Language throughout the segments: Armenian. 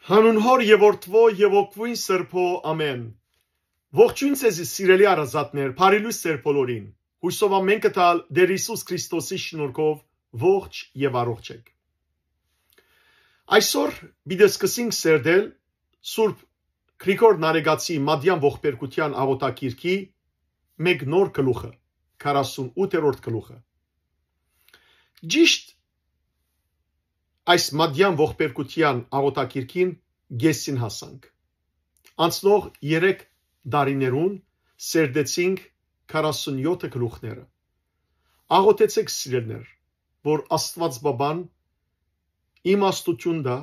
Հանուն հոր եւ որդվո եւ օգվույն սրբո ամեն։ Ողջույն ձեզի սիրելի արազատներ, բարելույս ձեր բոլորին։ Հույսով ամեն կտալ Տեր Հիսուս Քրիստոսի շնորհքով ողջ եւ առողջ եք։ Այսօր պիտի սկսենք սերդել Սուրբ Գրիգոր Նարեգացի Մադյան ողբերգության աղոթակիրքի մեկ նոր գլուխը, 48-րդ գլուխը։ Ճիշտ այս Մադյան ողբերգության աղոթակիրքին գեսին հասանք։ Անցնող 3 դարիներուն սերդեցինք 47 գլուխները։ Աղոթեցեք սիրելներ, որ Աստված Բաբան իմաստություն տա,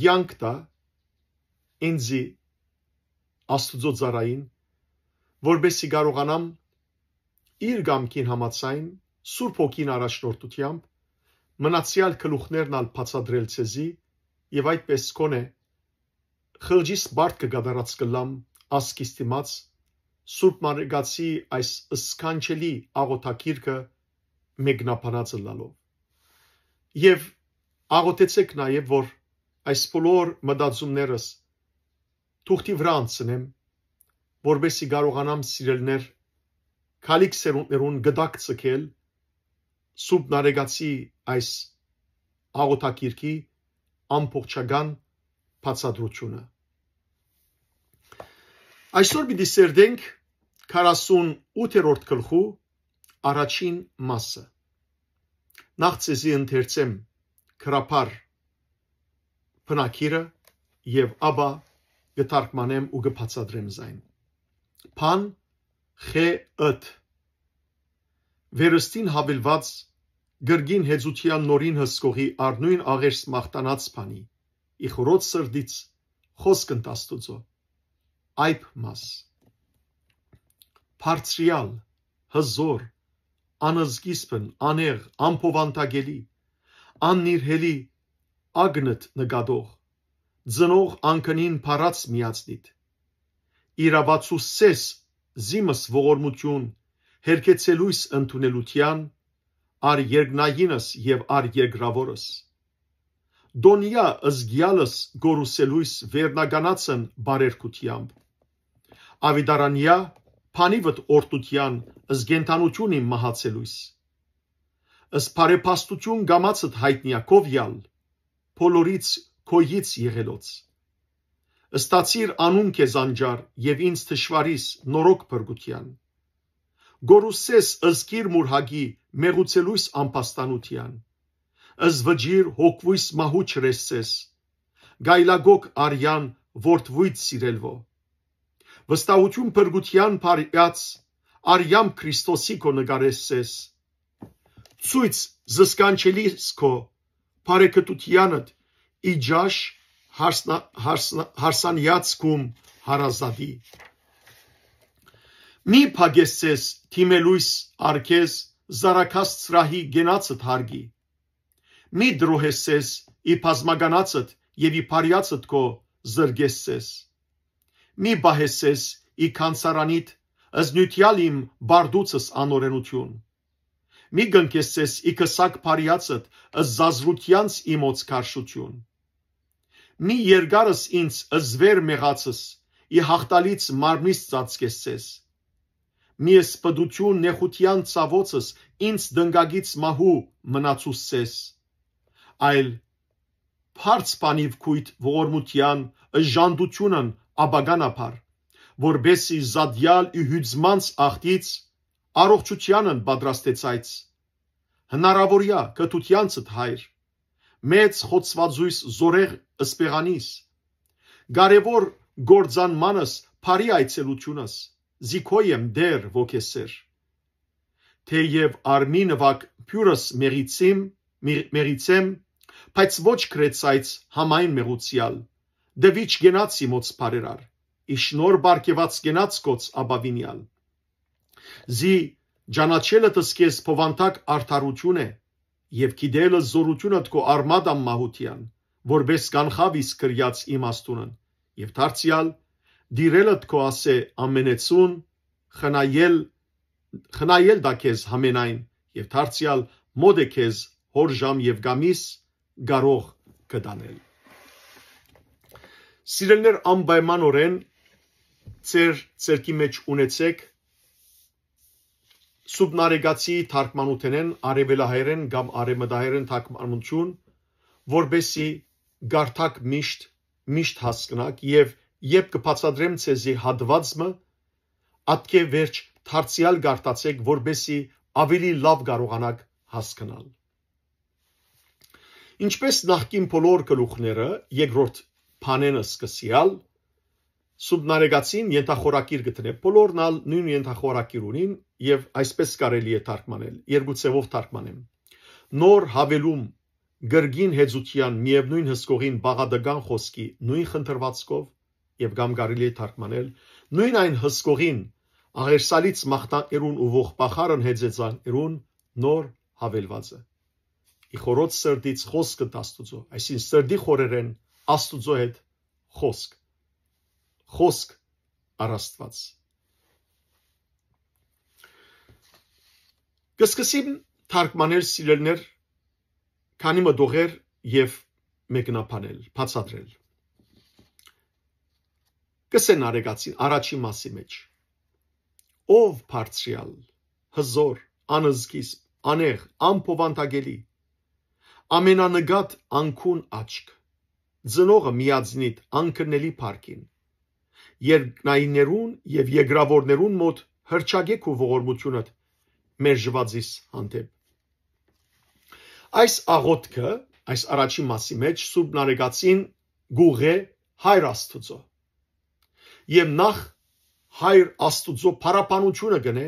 կյանք տա ինձի Աստուծո ծառային, որբեսի կարողանամ իր գամքին համաձայն Սուրբ Հոգին առաջնորդությամբ մնացյալ գլուխներն ալ բացատրել ցեզի եւ այդպես կոնե խղճիս բարդ կգադարած կլամ ասկիս դիմաց Սուրբ Նարեգացի այս սքանչելի աղոթակիրքը մեկնաբանած լալով եւ աղոթեցեք նաեւ որ այս բոլոր մտածումներս թուղթի վրա անցնեմ որբեսի կարողանամ սիրելներ քալիք սերունդներուն գդակ ցկել Սուրբ Նարեգացի այս աղոթակիրքի ամբողջական բացատրությունը։ Այսօր պիտի սերդենք 48-րդ գլխու առաջին մասը։ Նախ ցեզի ընթերցեմ քրապար բնակիրը եւ ապա գտարքմանեմ ու գբացատրեմ զայն։ Փան խե ըտ վերստին հավելված գրգին հեծության նորին հսկողի արնույն աղերս մաղթանած բանի իխորոց սրդից խոսքն տաստուծո այբ մաս բարձրյալ հզոր անզգիսպն աներ ամփովանտագելի աննիրհելի ագնտ նկատող ծնող անկնին փարած միացնիտ իրավացուսես զիմս ողորմություն հերկեցելույս ընդունելության ար երկնայինս եւ ար երկրավորս դոնիա ըզգյալս գորուսելույս վերնագանացն բարերկությամբ ավիդարանիա փանիվտ օրտության ըզգենտանություն իմ մահացելույս ըս բարեպաստություն գամացդ հայտնիա կովյալ բոլորից քոյից եղելոց ըստացիր անուն քեզ անջար եւ ինձ թշվարիս նորոք բրգության գորուսես ըզկիր մուրհագի մեղուցելույս ամպաստանության ըզ վջիր հոգվույս մահու չրեսես գայլագոկ արյան որդվույց սիրելվո վստահություն բրգության բարյաց արյամ Քրիստոսի քո նգարեսես ցույց զսկանչելիս քո բարեկտությանդ իջաշ հարսանյաց կում հարազադի մի փագեսես թիմելույս արքես զարակաս ծրահի գենացդ հարգի մի դրոհեսես ի բազմագանացդ եւ ի բարյացդ քո զրգեսես մի բահեսես ի կանցարանիտ ըզնյությալ իմ բարդուցս անորենություն մի գնկեսես ի կսակ բարյացդ ըզազրությանց իմոց քարշություն մի երգարս ինձ ըզվեր մեղացս ի հաղթալից մարմնից ծածկեսես մի սպդություն նեխության ցավոցս ինձ դնգագից մահու մնացուսես այլ փարց բանիվ քույտ ողորմության ժանդությունն աբագանապար որբեսի զադյալ ի հյուծմանց ախտից առողջությանն պատրաստեցայց հնարավորյա կտությանցդ հայր մեծ խոցվածույս զորեղ ըսպեղանիս կարևոր գործանմանս բարի այցելությունս զիքոյեմ դեր ոգեսեր թեև արմի նվակ փյուրս մերիցեմ բայց ոչ քրեցայց համայն մեղուցյալ դվիչ գենացի մոց բարերար իշնոր բարգեված գենաց կոց աբավինյալ զի ջանաչելըտս քեզ փովանտակ արդարություն է եւ գիտելը զորությունդ քո արմադամ մահության որբես կանխավիս կրյաց իմաստունն եւ դարձյալ դիրելդ քո ասե ամենեցուն խնայել դա քեզ համենայն եւ դարձյալ մոդ է քեզ հոր ժամ եւ գամիս գարող կդանել Սիրելներ, անպայմանորեն ձեր ցերկի մեջ ունեցեք սուբնարեգացի թարգմանութենեն արևելահայերեն կամ արևմտահայերեն թարգմանություն, որբեսի գարթակ միշտ հասկնակ եւ երբ կբացատրեմ ցեզի հատվածը, ատկե վերջ դարձյալ գարտացեք, որբեսի ավելի լավ կարողանաք հասկանալ։ Ինչպես նախկին բոլոր գլուխները երկրորդ բանենը սկսյալ սուբնարեգացին ենթախորակիր գտնե բոլորն ալ նույն ենթախորակիր ունին եւ այսպես կարելի է թարգմանել երկու ցևով թարգմանեմ նոր հավելում գրգին հեծության միևնույն հսկողին բաղադական խոսքի նույն խնդրվածքով եւ կամ կարելի է թարգմանել նույն այն հսկողին աղերսալից մախտանքերուն ու ողբախարն հեծեցանքերուն նոր հավելվածը իխորոց սրդից խոսքը Աստուծո այսին սրդի խորերեն Աստուծո հետ խոսք առաստված կսկսեմ թարգմանել սիրելներ քանի մտողեր եւ մեկնաբանել բացատրել կսեն արեգացին առաջի մասի մեջ ով բարձրյալ հզոր անզգիստ անեղ անփովանտագելի ամենանգատ անկուն աչք ծնողը միածնիտ անկրնելի փառքին երկնայիներուն եւ եգրավորներուն մոտ հրճագեք ու ողորմությունը մերժվածիս հանդեպ այս աղոթքը այս առաջի մասի մեջ սուբնարեգացին գուղե հայր Աստուծո եւ նախ հայր Աստուծո փառապանությունը գնե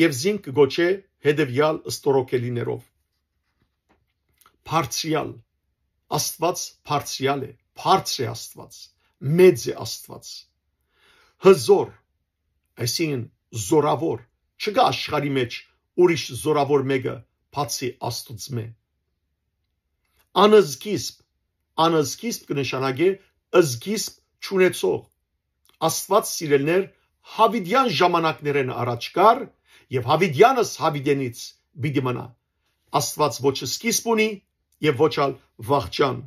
եւ զինք գոչե հետեւյալ ստորոքելիներով բարձրյալ Աստված բարձրյալ է բարձր է Աստված մեծ է Աստված հզոր այսինքն զորավոր չկա աշխարհի մեջ ուրիշ զորավոր մեկը բացի Աստուծմե անզգիստ կնշանակե զգիստ չունեցող Աստված սիրելներ հավիդյան ժամանակներեն առաջ կար եւ հավիդյանս հավիդենից պիտի մնա Աստված ոչ սկիզբ ունի եւ ոչ ալ վախճան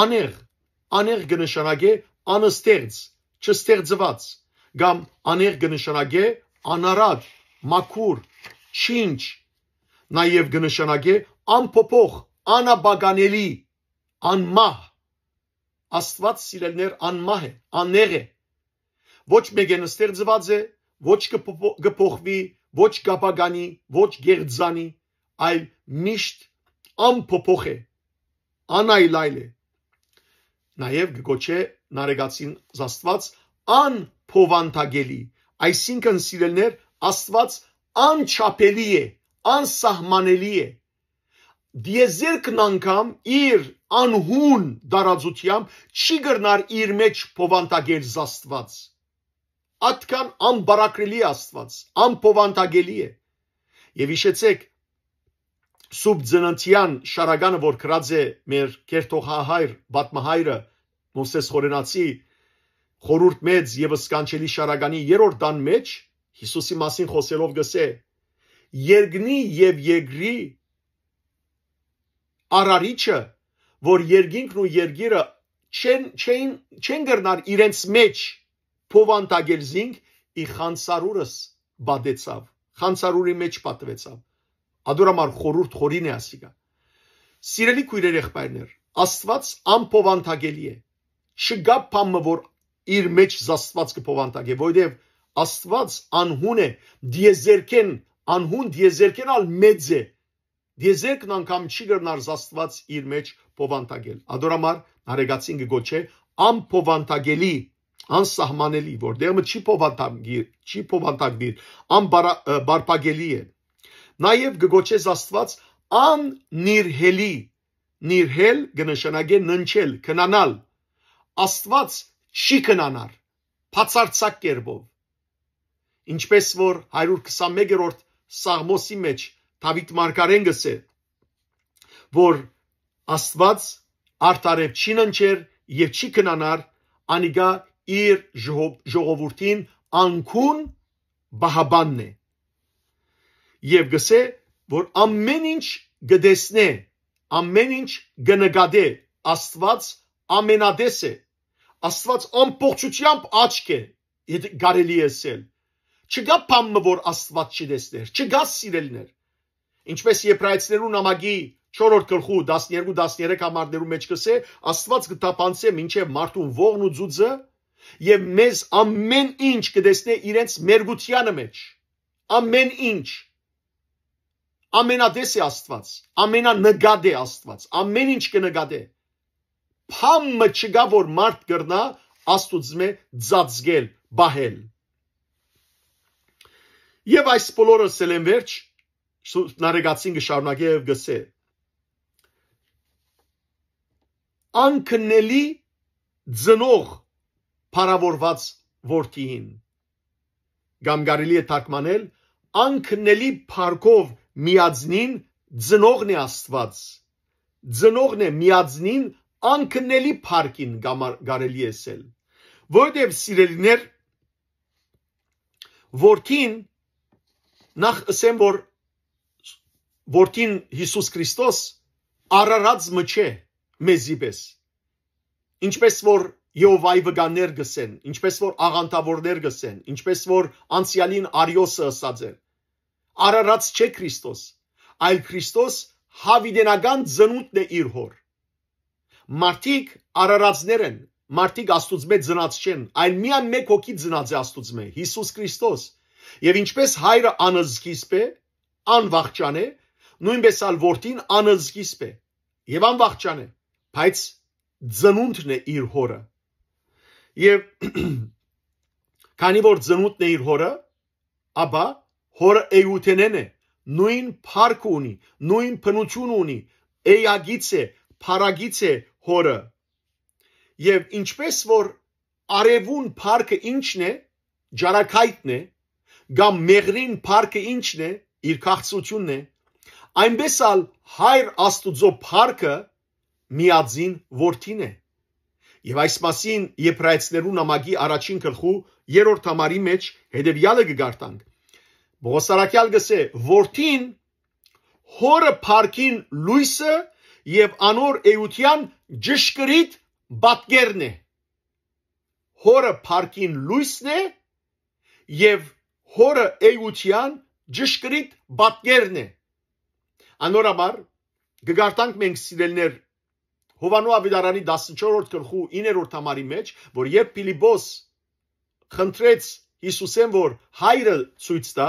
անեղ կնշանակե անստեղծ չստեղծված կամ անեղ կնշանակե անարատ մաքուր չինչ նաեւ կնշանակե անփոփոխ անաբագանելի անմահ Աստված սիրելներ անմահ է անեղ է ոչ մեկն ստեղծված է ոչ կփոխվի ոչ կապագանի ոչ գերձանի այլ միշտ անփոփոխ է անայլայլ է նաև գոչե նարեգացին Աստված անփովանտագելի այսինքն սիրելներ Աստված անչափելի է անսահմանելի է դիեզերքն անգամ իր անհուն դարածությամբ չի գրնար իր մեջ փովանտագել Աստված Ատքան անբարակրելի Աստված անփովանտագելի է եւ հիշեցեք Սուրբ Ծննդյան շարականը որ գրած է մեր քերթողահայր Բաթմահայրը Մովսես Խորենացի խորուրդ մեծ եւ սկանչելի շարականի երրորդ դան մեջ Հիսուսի մասին խոսելով գսե Երգնի եւ Եգրի Արարիչը որ երկինքն ու երգիրը չեն գրնար իրենց մեջ փովանտագել զինք ի խանցարուրս բադեցավ խանցարուրի մեջ պատվեցավ Ադորամար խորուրդ խորին է ասիգա Սիրելի քույրեր եղբայրներ Աստված անփովանտագելի է չգա բամը որ իր մեջ Աստված կփովանտագե որովհետև Աստված անհուն է դիեզերքեն անհուն դիեզերքեն ալ մեծ է դիեզերքն անգամ չի գրնար Աստված իր մեջ փովանտագել Ադորամար նարեգացին գոչե անփովանտագելի անսահմանելի որտեղ չի փովանտագիր անբարփագելի է Նաև գոչես Աստված աննիրհելի նիրհել կնշանակե ննչել քնանալ Աստված չի քնանար բացարձակ կերպով ինչպես որ 121-րդ Սաղմոսի մեջ Դավիթ մարգարեն գսե որ Աստված արտարև չի ննչեր եւ չի քնանար անիգա իր ժողովրդին անքուն բահաբանն է Եվ գսե, որ ամեն ինչ գտեսնե, ամեն ինչ կնկատե, Աստված ամենադես է, Աստված ամբողջությամբ աչք է, կարելի է ասել։ Չկա բան, որ Աստված չտեսներ, չկա սիրելիներ։ Ինչպես Եբրայեցիներու նամակի 4-րդ գլխու 12-13 համարներու մեջ կսե, Աստված կտապանցե մինչև մարդուն ողն ու ձուծը եւ մեզ ամեն ինչ կտեսնե իրենց մերգությանը մեջ։ Ամեն ինչ։ Ամենադես է Աստված, ամենանգադ է Աստված, ամեն ինչ կնգադե։ Փամը չկա, որ մարդ կրնա Աստուծմե ծածկել, բահել։ Եվ այս բոլորը սելեն վերջ, նարեգացին կշարունակե և գսե։ Անքնելի ձնող փարավորված որդիին։ Կամ կարելի է թարգմանել անքնելի փառքով միածնին ձնողն է Աստված։ Ձնողն է միածնին անքնելի փառքին կարելի է ասել։ Որտև սիրելիներ որդին նախ ասեմ որ որդին Հիսուս Քրիստոս արարած մը չէ մեզի պես։ Ինչպես որ Եհովայի վկաններ գսեն, ինչպես որ աղանդավորներ գսեն, ինչպես որ անցյալին Արիոսը ասած էր։ Արարած չէ Քրիստոս, այլ Քրիստոս հավիտենական ծնունդն է իր հոր։ Մարդիկ արարածներ են, մարդիկ Աստուծմե ծնած չեն, այլ միայն մեկ հոգի ծնած է Աստուծմե, Հիսուս Քրիստոս։ Եվ ինչպես հայրը անզգիստ է, անվախճան է, նույնպես ալ որդին անզգիստ է եւ անվախճան է, բայց ծնունդն է իր հորը։ Եվ քանի որ ծնունդն է իր հորը, ապա հորը էյութենեն է, նույն փառք ունի, նույն բնություն ունի, էյագից է, փարագից է հորը։ Եվ ինչպես որ արևուն փառքը ինչն է, ջարակայթն է, կամ մեղրին փառքը ինչն է, իր քաղցությունն է, այնպես ալ հայր Աստուծո փառքը միածին որդին է։ Եվ այս մասին Եբրայեցիներու նամակի առաջին գլխու 3-րդ համարի մեջ հետևյալը կգարտանք։ Բողոսարակյալ գսե որդին հորը փառքին լույսը եւ անոր էության ճշգրիտ պատկերն է։ Հորը փառքին լույսն է եւ հորը էության ճշգրիտ պատկերն է։ Անորաբար կգարտանք մենք սիրելներ Հովանու Ավետարանի 14-րդ գլխու 9-րդ համարի մեջ, որ երբ Փիլիպոս խնդրեց Հիսուսեն, որ հայրը ցույց տա,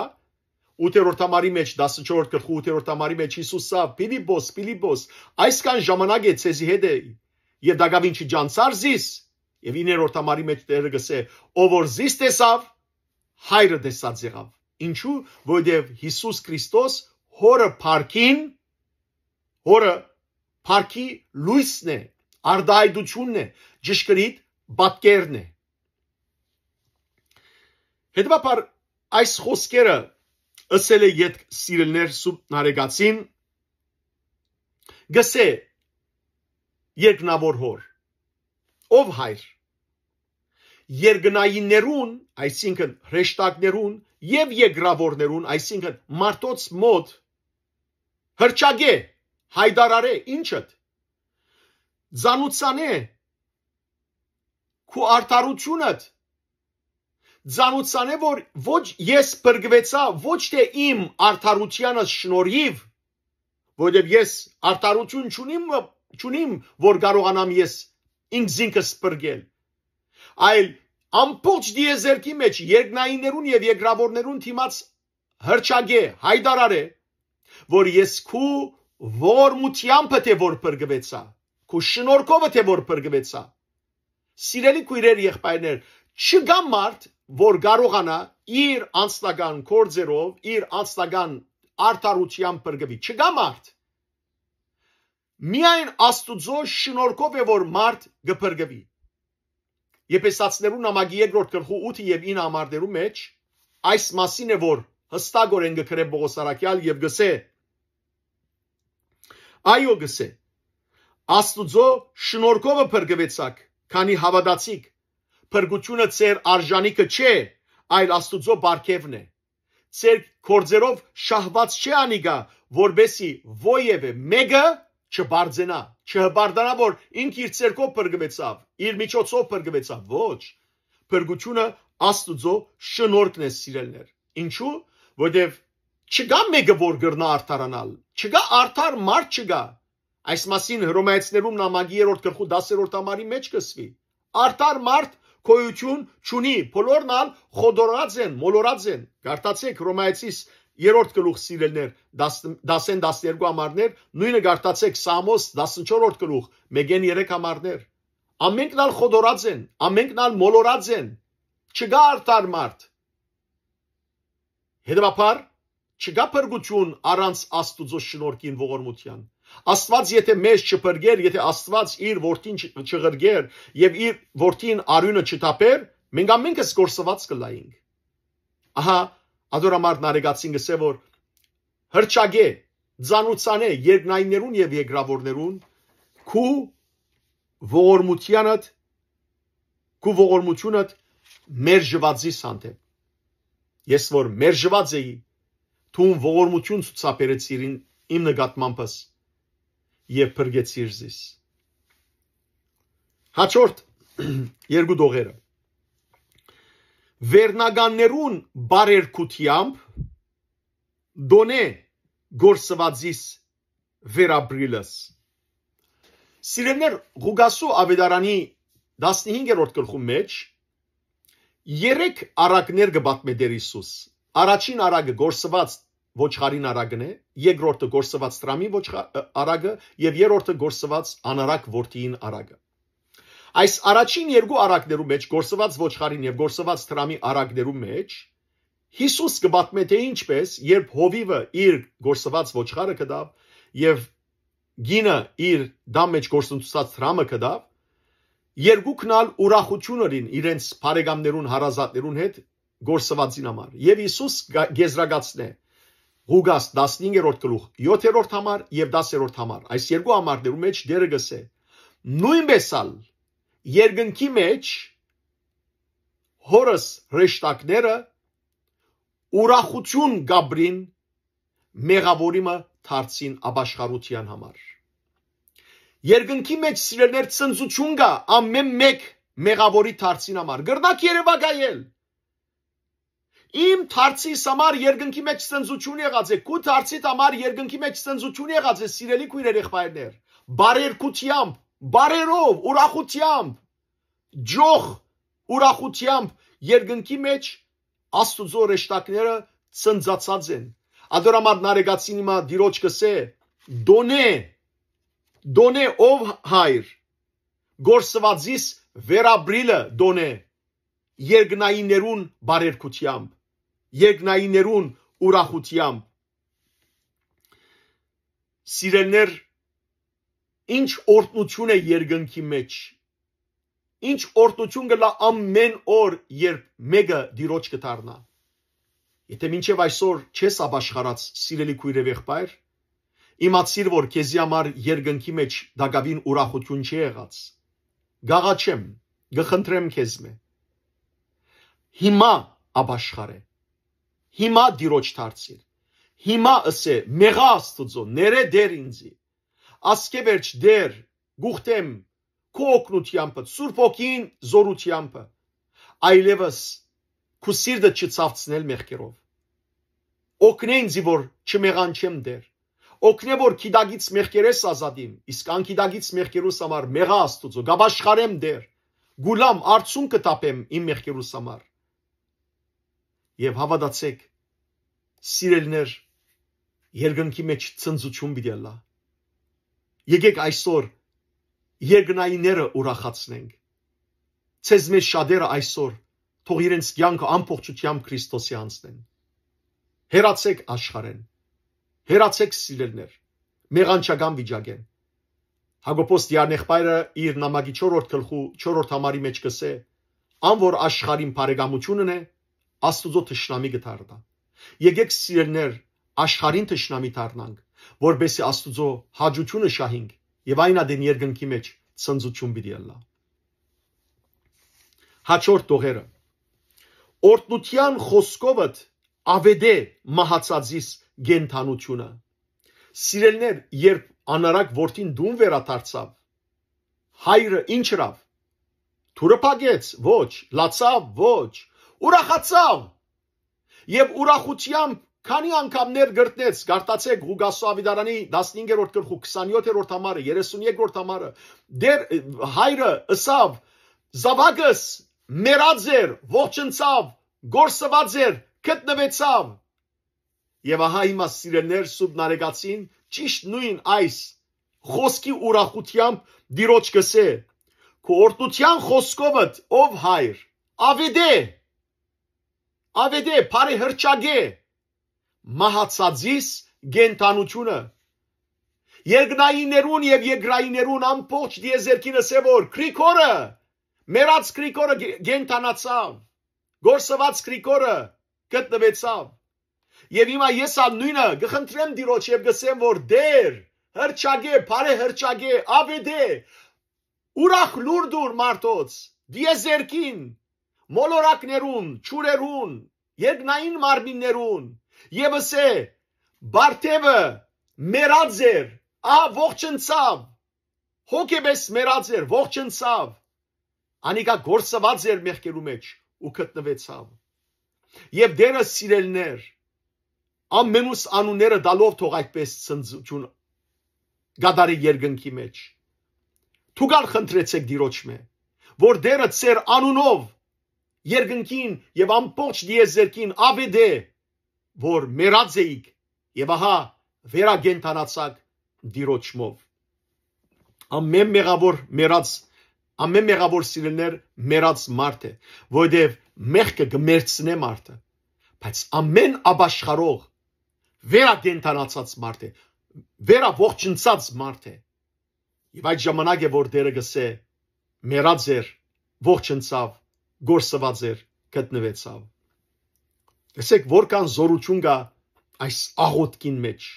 8-րդ համարի մեջ 14-րդ գլխու 8-րդ համարի մեջ Հիսուսը Փիլիպոս, այսքան ժամանակ է ցեզի հետ է, եւ դակավին չջանցար զիս, եւ 9-րդ համարի մեջ Տերը գսե, ով որ զիս տեսավ, հայրը տեսած եղավ։ Ինչու՞, որովհետեւ Հիսուս Քրիստոս հորը փառքի լույսն է, արդայդությունն է, ճշգրիտ պատկերն է։ Հետևաբար այս խոսքերը ասել է յետ սիրելներ սուրբ նարեկացին, գսե երկնավոր հոր, ով հայր, երկնայիններուն, այսինքն հրեշտակներուն եւ երկրավորներուն, այսինքն մարդոց մոտ հրճագե հայդարարե ինչըդ ծանուցանե քու արդարությունդ ծանուցանե որ ոչ ես բրգվեցա ոչ թե իմ արդարությանս շնորհիվ որովհետև ես արդարություն չունիմ որ կարողանամ ես ինքս բրգել այլ ամբողջ դիեզերքի մեջ երկնայիններուն եւ երկրավորներուն թիմած հրճագե հայդարարե որ ես քու Որմությամբ թե որ բրգվեցա, քու շնորհքով թե որ բրգվեցա։ Սիրելի քույրեր եղբայրներ, չկա մարդ, որ կարողանա իր անձնական գործերով, իր անձնական արդարությամբ բրգվի։ Չկա մարդ։ Միայն Աստուծո շնորհքով է որ մարդ կբրգվի։ Եփեսացիներու նամակի 2-րդ գլխու 8 եւ 9 համարներու մեջ այս մասին է որ հստակորեն գկրե Բողոսարակյալ եւ գսե Այո գսե, Աստուծո շնորհքովը բրգվեցաք, քանի հավատացիք, բրգությունը ձեր արժանիքը չէ, այլ Աստուծո բարգևն է, ձեր գործերով շահված չէ անիգա, որբեսի ոևէ մեկը չբարձենա, չհբարդանա, որ ինք իր ցերկով փրկվեցավ, իր միջոցով փրկվեցավ, ոչ։ Փրկությունը Աստուծո շնորհքն է, սիրելներ։ Ինչու՞, որտեվ չկա մեկը, որ գրնա արդարանալ, չկա արդար մարդ չկա։ Այս մասին Հռոմեացիներում նամակի 3-րդ գլխու 10-րդ համարի մեջ կսվի։ Արդար մարդ գոյություն չունի, բոլորն ալ խոդորած են, մոլորած են։ Գարտացեք Հռոմեացիս 3-րդ գլուխ, սիրելներ, 10-12 համարներ, նույնը գարտացեք Սամոս 14-րդ գլուխ, 1-3 համարներ։ Ամենքն ալ խոդորած են, ամենքն ալ մոլորած են։ Չկա արդար մարդ։ Հետևաբար չկա փրկություն առանց Աստուծո շնորհքին ողորմության։ Աստված եթե մեզ չփրկեր, եթե Աստված իր որդին չղրգեր եւ իր որդին արյունը չտապեր, մենք ամենքս կորսված կլայինք։ Ահա ադորամարդ նարեգացին գսե որ հրճագե ձանուցանե երկնայիններուն եւ երկրավորներուն քու ողորմությանդ մերժվածի սանտե։ Ես որ մերժված էի, թուն ողորմություն ցուցաբերեցիր իմ նկատմամբս եւ փրկեցիր զիս։ Հաջորդ երկու դողերը։ Վերնականներուն բարերքությամբ դոնե գործվածիս վերաբրիլս։ Սիրելներ, Ղուկասու ավետարանի 15-րդ գլխում մեջ 3 արագներ կպատմե Տեր Հիսուս։ Առաջին արագը գործված ոչխարին արագն է, երկրորդը գործված տրամի արագը եւ երրորդը գործված անարագ որդիին արագը։ Այս առաջին երկու արագներու մեջ գործված ոչխարին եւ գործված տրամի արագներու մեջ Հիսուս կպատմե թե ինչպես, երբ հովիվը իր գործված ոչխարը կդավ եւ գինը իր դամ մեջ գործընթացած տրամը կդավ, երկուքն ալ ուրախություն ունին իրենց բարեկամներուն հարազատներուն հետ գործվածին համար։ Եվ Հիսուս գեզրագացնե Ղուկաս 15-րդ գլուխ 7-րդ համար եւ 10-րդ համար։ Այս երկու համարներու մեջ դերը գսե նույնպես ալ երկնքի մեջ հորս հրեշտակները ուրախություն գաբրին մեղավորիմը դարձին ապաշխարության համար։ Երկնքի մեջ սիրելներ ցնծություն կա ամեն մեկ մեղավորի դարձին համար։ Գրնակ երևակայել։ Իմ դարձիս համար երկնքի մեջ ցնծություն եղած է, քու դարձիդ համար երկնքի մեջ ցնծություն եղած է, սիրելի քույրեր եղբայրներ։ Բարերքությամբ, բարերով, ուրախությամբ, ջոխ ուրախությամբ երկնքի մեջ Աստուծո հրեշտակները ցնծացած են։ Ադորամարդ նարեգացին հիմա դիրոջ կսե դոնե ով հայր գործվածիս վերաբրիլը դոնե երկնայիներուն բարերքությամբ, երկնայիներուն ուրախությամբ։ Սիրելներ, ինչ օրհնություն է երկնքի մեջ, ինչ օրհնություն կլա ամեն օր, երբ մեկը դիրոջ կդառնա։ Եթե մինչև այսօր չես ապաշխարած, սիրելի քույրեր եղբայր, իմացիր, որ քեզի համար երկնքի մեջ դակավին ուրախություն չի եղած։ Գաղաչեմ, գխնդրեմ քեզ մե։ Հիմա ապաշխարե։ Հիմա դիրոջ դարձիր։ Հիմա ասե մեղա Աստուծո, ները դեր ինձի։ Ասկե վերջ դեր, գուխտեմ քո օգնությամբ, Սուրբ Օքին զորությամբ, այլևս քո սիրտը չցավցնել մեղքերով։ Օգնե ինձ, որ չմեղանչեմ դեր։ Օգնե, որ քիդագից մեղքերես ազատիմ, իսկ անկիդագից մեղքերուս համար մեղա Աստուծո, գաբաշխարեմ դեր, գուլամ արցուն կտապեմ իմ մեղքերուս համար։ Եվ հավատացեք, սիրելներ, երկնքի մեջ ցնծություն պիտի լա։ Եկեք այսօր երկնայինները ուրախացնենք։ Ցեզ մեզ շատերը այսօր թող իրենց կյանքը ամբողջությամբ Քրիստոսի անցնեն։ Հերացեք աշխարհեն։ Հերացեք սիրելներ, մեղանչական վիճակեն։ Հակոբոս Դիարնեղբայրը իր նամակի 4-րդ գլխու 4-րդ համարի մեջ կսե. «Ան որ աշխարհին բարեկամություն ունե, Աստուծո թշնամի կդառնա»։ Եկեք սիրելներ, աշխարհին թշնամի դառնանք, որբեսի Աստուծո հաջությունը շահինք եւ այն ադեն երկնքի մեջ ցնծություն պիտի լա։ Հաջորդ դողերը։ Օրտնության խոսքովդ ավեդե մահացածիս գենթանությունը։ Սիրելներ, երբ անարակ որդին դուն վերադարձավ, հայրը ինչ հրավ, թուրը փագեց, ոչ, լացավ, ոչ, ուրախացավ, եւ ուրախությամբ քանի անգամներ գրտնեց, գարտացեք Ղուգասու Ավիդարանի 15-րդ գլխու 27-րդ համարը, 33-րդ համարը, դեր հայրը ըսավ, զավակս մեռած էր, ողջնցավ, գործված էր, գտնվեցավ։ Եվ ահա հիմա սիրելներ սուրբ նարեկացին ճիշտ նույն այս խոսքի ուրախությամբ դիրոջ կսե քո օրտության խոսքովդ ով հայր ավեդե բարի հրճագե մահացածիս գենտանությունը երկնայիներուն եւ երկրայիներուն ամբողջ դիեզերքինը սեվոր քրիկորը մերած քրիկորը գենտանացավ գործված քրիկորը գտնվեցավ եւ հիմա ես ալ նույնը գխնդրեմ դիրոջ եւ գսեմ որ դեր հրճագե բարի հրճագե ավեդե ուրախ լուրդուր մարդոց դիեզերքին մոլորակներուն ճուրերուն երկնային մարմիններուն եւ ասե բարտեվը մերած էր ողջնցավ հոգեբես մերած էր ողջնցավ անիկա գործված էր մեղքերու մեջ ու գտնվեցավ եւ դերը սիրելներ ամենուս անունները դալով թող այդպես ցնծություն գադարի երկնքի մեջ Թուգալ խնդրեցեք դիրոջմե որ դերը ծեր անունով երկնքին եւ ամբողջ դիեզերքին ավեդե որ մերած էիք եւ ահա վերագենտանացակ դիրոջմով ամեն մեղավոր սիրելներ մերած մարդ է որովհետեւ մեղքը գմերցնե մարդը բայց ամեն աբաշխարող վերագենտանացած մարդ է վերաողջնցած մարդ է եւ այդ ժամանակ է որ դերը գսե մերած էր ողջնցավ գործված էր գտնվեցավ տեսեք որքան զորություն կա այս աղոթքին մեջ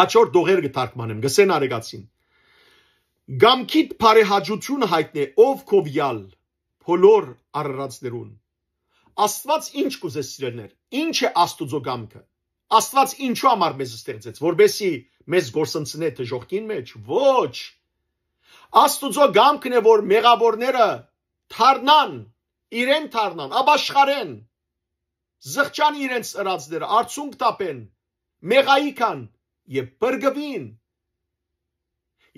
հաջորդ դողեր կթարգմանեմ գսեն արեգացին գամքիդ բարեհաջությունը հայտնե ով քովյալ բոլոր արարածներուն Աստված ինչ կուզես սիրելներ ինչ է Աստուծո գամքը Աստված ինչու համար մեզ ստեղծեց որբեսի մեզ գործընծնե դժողքին մեջ ոչ Աստուծո գամքն է որ մեղավորները թարնան իրեն թարնան աբաշխարեն զղջան իրենց ըրածները արցունք տապեն մեղայիկան եւ բրգվին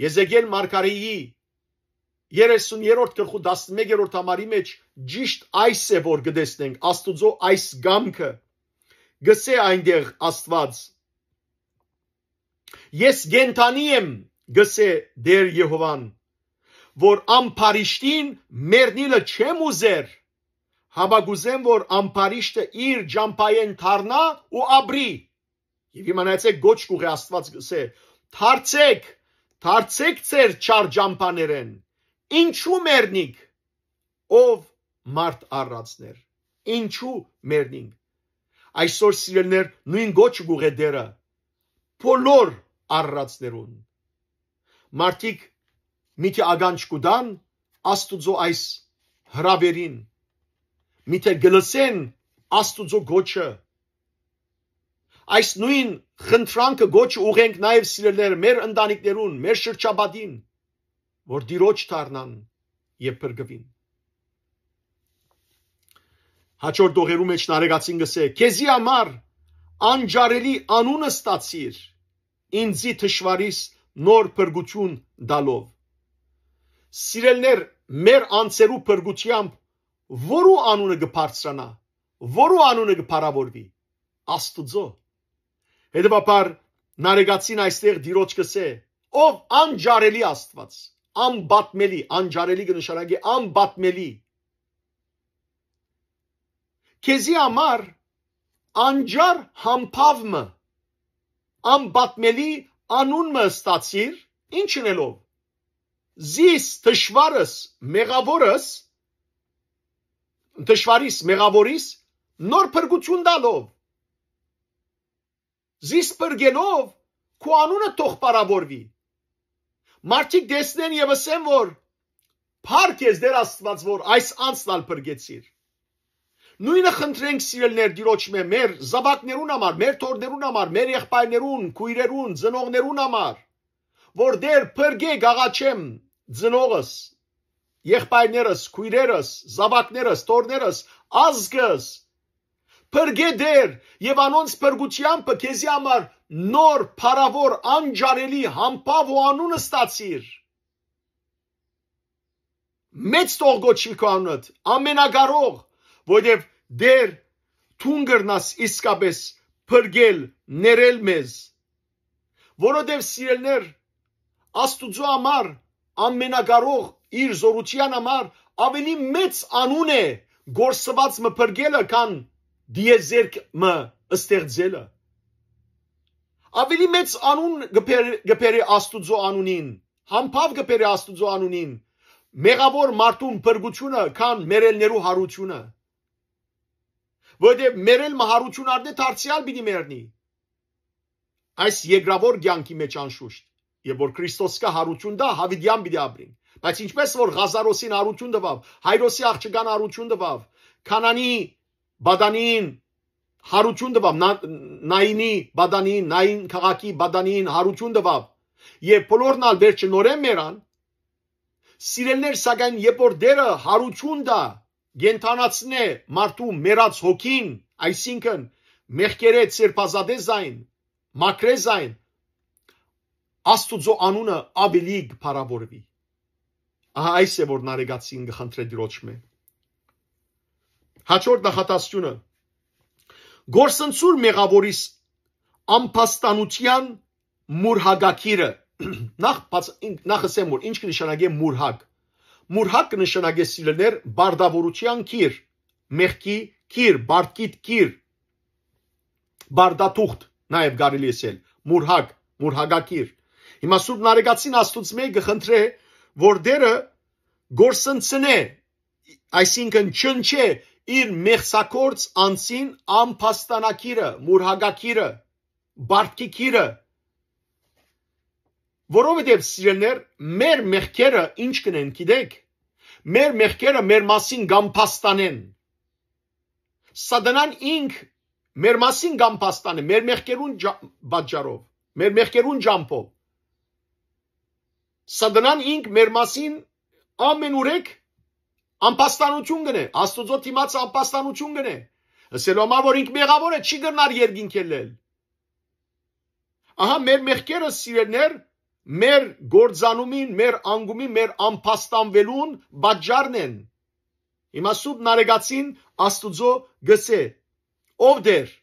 Եզեկիել մարգարեի 30-րդ գլխու 11-րդ համարի մեջ ճիշտ այս է որ գտեսնենք Աստուծո այս գամքը գսե այնտեղ Աստված Ես գենտանի եմ գսե դեր Եհովան որ ամփարիշտին մեռնիլը չեմ ուզեր Հաբագուզեմ որ ամփարիշտը իր ջամփայեն թարնա ու ապրի Եվ իմանացեք գոչ կուղի Աստված գսե Թարցեք ծեր չար ջամփաներեն Ինչու մեռնիկ ով մարդ առածներ Ինչու մեռնինք Այսօր սիրելներ նույն գոչ կուղի դերը բոլոր առածներուն Մարդիկ Միթե ագանջ կուդան Աստուծո այս հրավերին Միթե գլսեն Աստուծո գոչը Այս նույն խնդրանքը գոչը ուղենք նաև սիրելներ մեր ընտանիքներուն, մեր շրջապատին, որ դիրոջ դառնան եւ բրգվին Հաջորդ դողերու մեջ նարեկացին գսե Քեզի համար անջարելի անունը ստացիր ինձի թշվարիս նոր բրգություն դալով Սիրելներ մեր անձերու բրգությամբ որու անունը կբարձրանա որու անունը կփարավորվի Աստուծո Հետևաբար նարեկացին այստեղ դիրոջ կսե ով անջարելի Աստված անբատմելի անջարելի կնշանակի անբատմելի Քեզի համար անջար համբավը անբատմելի անունը ստացիր ինչնելով Զիս թշվարս մեղավորս թշվարիս մեղավորիս նոր բրգություն տալով Զիս բրգելով քո անունը թող բարավորվի Մարդիկ դեսնեն եւ ասեն որ Փառք ես դեր Աստված որ այս անցնալ բրգեցիր Նույնը խնդրենք սիրելներ դիրոջ մեր զավակներուն համար, մեր թորներուն համար, մեր եղբայրներուն, քույրերուն, ծնողներուն համար, որ դեր փրկեք աղաչեմ ծնողս, եղբայրներս, քույրերս, զավակներս, թորներս, ազգս, փրկե դեր եւ անոնց փրկությամբ քեզի համար նոր փարավոր անջարելի համբավ ու անուն ստացիր։ Մեծ թող գոչվի քո անունդ, ամենագարող, որովհետև դեր թունգրնաս իսկապես փրկել, ներել մեզ, որովհետև սիրելներ Աստուծո համար ամենագարող իր զորության համար ավելի մեծ անուն է գործված մը փրկելը, քան դիեզերք մը ստեղծելը։ Ավելի մեծ անուն գբերի Աստուծո անունին, համբավ գբերի Աստուծո անունին, մեղավոր մարդուն փրկությունը, քան մերելներու հարությունը։ Որովհետև մերել մահարություն արդեն դարձյալ պիտի մեռնի։ Այս երկրավոր կյանքի մեջ անշուշտ, եւ որ Քրիստոսկա հարություն դա հավիդյան պիտի ապրին։ Բայց ինչպես որ Ղազարոսին հարություն տվավ, Հայրոսի աղջկան հարություն տվավ, Քանանի բադանին հարություն տվավ, Նայինի բադանին, Նային քաղաքի բադանին հարություն տվավ, եւ բոլորն ալ վերջը նորեն մեռան, սիրելներ, սակայն երբ որ դերը հարություն դա գենթանացնե մարդու մեռած հոգին, այսինքն մեղքերը ծերպազադե զայն, մակրե զայն, Աստուծո անունը ավելի փառավորվի։ Ահա այս է որ նարեգացին գխնդրե դիրոջ մե։ Հաջորդ նախատասությունը Գործընծուր մեղավորիս ամփաստանության մուրհագակիրը նախ ասեմ որ ինչ կնշանակե մուրհագ։ Մուրհագ կնշանակե սիրելներ բարդավորության կիր, մեղքի կիր, բարդկիտ կիր, բարդաթուղթ նաև կարելի ասել, մուրհագ, մուրհագակիր։ Հիմա Սուրբ Նարեգացին Աստուծմե գխնդրե որ դերը գործընծնե, այսինքն չնչե իր մեղսակորց անձին ամփաստանակիրը, մուրհագակիրը, բարդկիկիրը, որովհետև սիրելներ մեր մեղքերը ինչ կնեն գիտեք, մեր մեղքերը մեր մասին գամփաստանեն, Սատանան ինք մեր մասին գամփաստան է, մեր մեղքերուն պատճառով, մեր մեղքերուն ջամփով, Սատանան ինք մեր մասին ամենուրեք ամփաստանություն գնե, Աստուծո դիմաց ամփաստանություն գնե, ասելով որ ինք մեղավոր է, չի գնար երկինքելել։ Ահա մեր մեղքերը սիրելներ մեր գործանումին, մեր անգումին, մեր ամփաստանվելուն պատճառն են։ Հիմա Սուրբ Նարեգացին Աստուծո գսե, ով դեր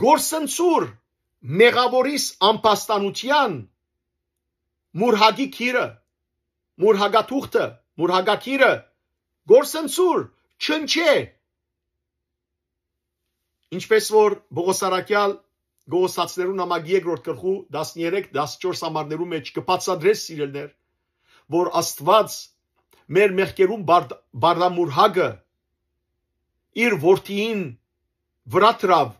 գործընծուր մեղավորիս ամփաստանության մուրհագի քիրը, մուրհագաթուղթը, մուրհագակիրը, գործընծուր, չնչե։ Ինչպես որ Պողոս Արաքյալ Գողոսացիներու նամակ 2-րդ գլխու 13-14 համարներու մեջ կբացատրես սիրելներ, որ Աստված մեր մեղքերուն բարդամուրհագը իր որդիին վրա դրավ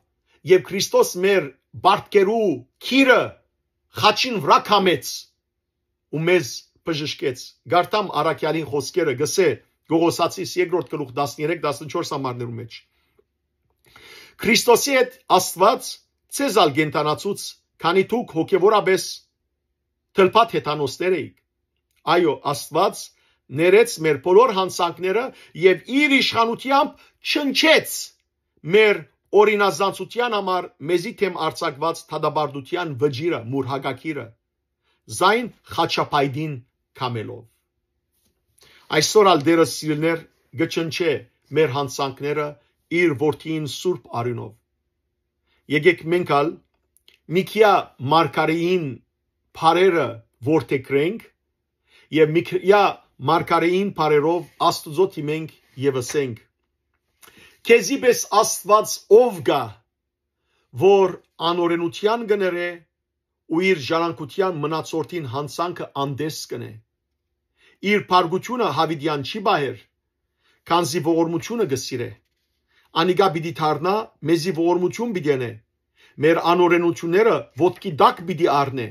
եւ Քրիստոս մեր բարդկերու քիրը խաչին վրա կամեց ու մեզ բժշկեց։ Գարտամ Արաքյալին խոսքերը գսե Գողոսացիս 2-րդ գլուխ 13-14 համարներու մեջ։ Քրիստոսի հետ Աստված ցեզալ գենտանացուց, քանի դուք հոգևորապես թլփատ հեթանոսներ էիք։ Այո, Աստված ներեց մեր բոլոր հանցանքները եւ իր իշխանությամբ չնչեց մեր օրինազանցության համար մեզի թեմ արձակված թադաբարդության վճիրը, մուրհագակիրը, զայն խաչապայդին կամելով։ Այսօր ալ դերը սիրելներ գչնչե մեր հանցանքները իր որդին Սուրբ արյունով։ Եկեք մենք ալ Միքիա Մարգարեին բարերը որդեգրենք եւ Միքիա Մարգարեին բարերով Աստուծո թիմենք եւ ասենք. Քեզի պես Աստված ով գա, որ անօրենության գները ու իր ժառանգության մնացորդին հանցանքը անդես կնե։ Իր փարգությունը հավիդյան չի բահեր, քանզի ողորմությունը գսիրե։ Անիգա պիտի դառնա մեզի ողորմություն պիտի անե, մեր անօրենությունները ոտքի դակ պիտի առնե,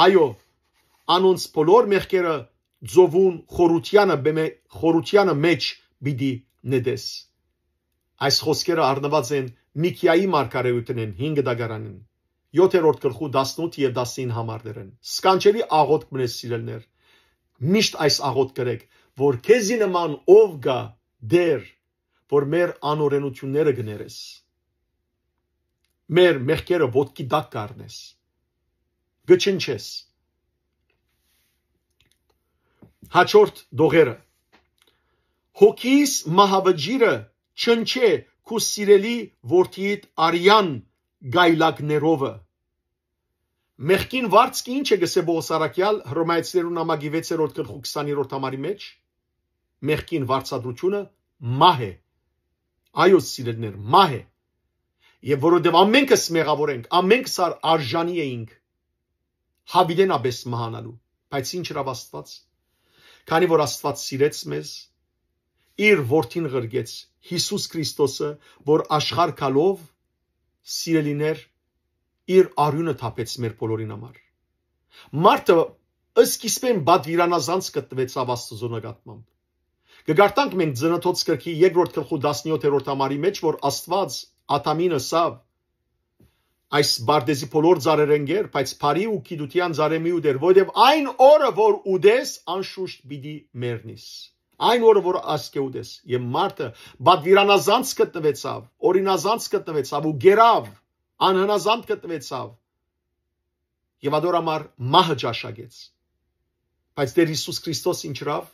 այո, անոնց բոլոր մեղքերը ձովուն խորությանը մեջ պիտի նետես։ Այս խոսքերը առնված են Միքիայի մարգարեութենեն 5 դագարանին 7-րդ գլխու 18 եւ 19 համարներն։ Սկանչելի աղոթք մնես սիրելներ։ Միշտ այս աղոթք գրեք, որ քեզի նման ով գա դեր, որ մեր անօրենությունները գներես։ Մեր մեղքերը ոտքի տակ կառնես։ Գչնչես։ Հաջորդ դողերը։ Հոգիս մահավջիրը չնչե քու սիրելի որդիդ արյան գայլակներովը։ Մեղքին վարձքի ինչ է գսե Պողոս առաքյալ Հռոմայեցիներուն նամակի 6-րդ գլխու 20-րդ համարի մեջ։ Մեղքին վարձատրությունը մահ է։ Այո սիրելիներ, մահ է։ Եվ որովհետև ամենքս մեղավոր ենք, ամենքս արժանի էինք հավիտենաբես մահանալու, բայց ինչ հրավ Աստված։ Քանի որ Աստված սիրեց մեզ, իր որդին ղրգեց Հիսուս Քրիստոսը, որ աշխարհ գալով սիրելիներ իր արյունը թափեց մեր բոլորին համար։ Մարդը սկիզբեն բադվիրանազանց գտնվեցավ Աստծո նկատմամբ։ Կգարտանք մենք Ծննդոց գրքի 2-րդ գլխու 17-րդ համարի մեջ, որ Աստված Ադամին ասավ. այս բարդեզի բոլոր ծառերեն գեր, բայց բարի ու գիտության ծառը մի ուտեր, որովհետև այն օրը, որ ուտես, անշուշտ պիտի մեռնես։ Այն օրը, որ ասկե ուտես, եւ մարդը բադվիրանազանց գտնվեցավ, օրինազանց գտնվեցավ ու գերավ, անհնազանդ գտնվեցավ։ Եվ ադորամար մահը ճաշակեց։ Բայց Տեր Հիսուս Քրիստոս ինչրավ։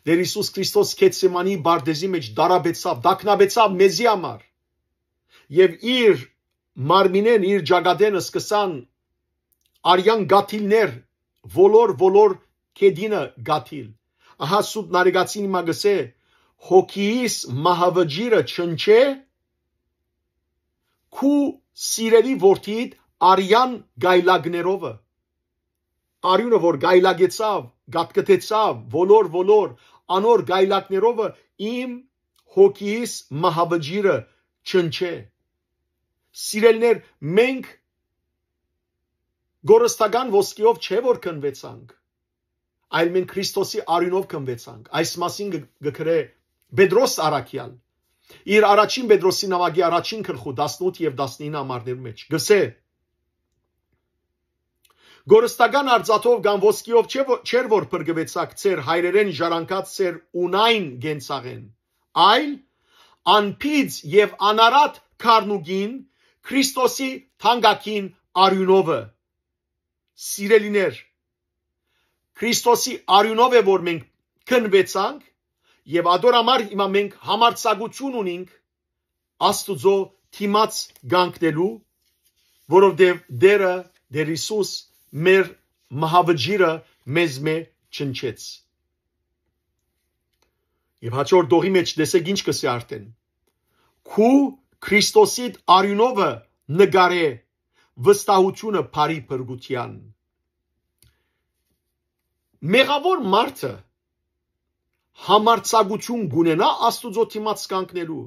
Տեր Հիսուս Քրիստոս Գեթսեմանի բարդեզի մեջ դարաբեցավ, դակնաբեցավ մեզի համար։ Եվ իր մարմինեն, իր ջագադենը սկսան արյան գաթիլներ, ոլոր կեդինը գաթիլ։ Ահա սուտ նարեգացին հիմա գսե, հոգիս մահավջիրը չնչե, քու սիրելի որդիդ արյան գայլագներովը։ Արյունը, որ գայլագեցավ, գատկտեցավ, ոլոր, անոր գայլակներովը իմ հոգիս մահավջիրը չնչե։ Սիրելներ, մենք գորստական ոսկիով չէ որ կնվեցանք, այլ մենք Քրիստոսի արյունով կնվեցանք։ Այս մասին գկրե Պետրոս առաքյալ իր առաջին Պետրոսի նամակի առաջին գլխու 18 եւ 19 համարներում մեջ գսե. Գորստական արծաթով կամ ոսկիով չէր որ բրգվեցաք ծեր հայրերեն ժառանգած ծեր ունայն գենցաղեն, այլ անփիծ եւ անարատ քարնուգին Քրիստոսի թանկագին արյունովը։ Սիրելիներ, Քրիստոսի արյունով է որ մենք քնվեցանք եւ ադորամար հիմա մենք համարձակություն ունենք Աստուծո թիմած գանկնելու, որովհետեւ Տեր Հիսուս մեր մահավջիրը մեզ չնչեց։ Եվ հաջորդ դողի մեջ տեսեք ինչ կսե արդեն։ Քու Քրիստոսի արյունովը նգարե վստահությունը բարի փրկության։ Մեղավոր մարդը համարձակություն գունենա Աստուծո թիմած կանգնելու։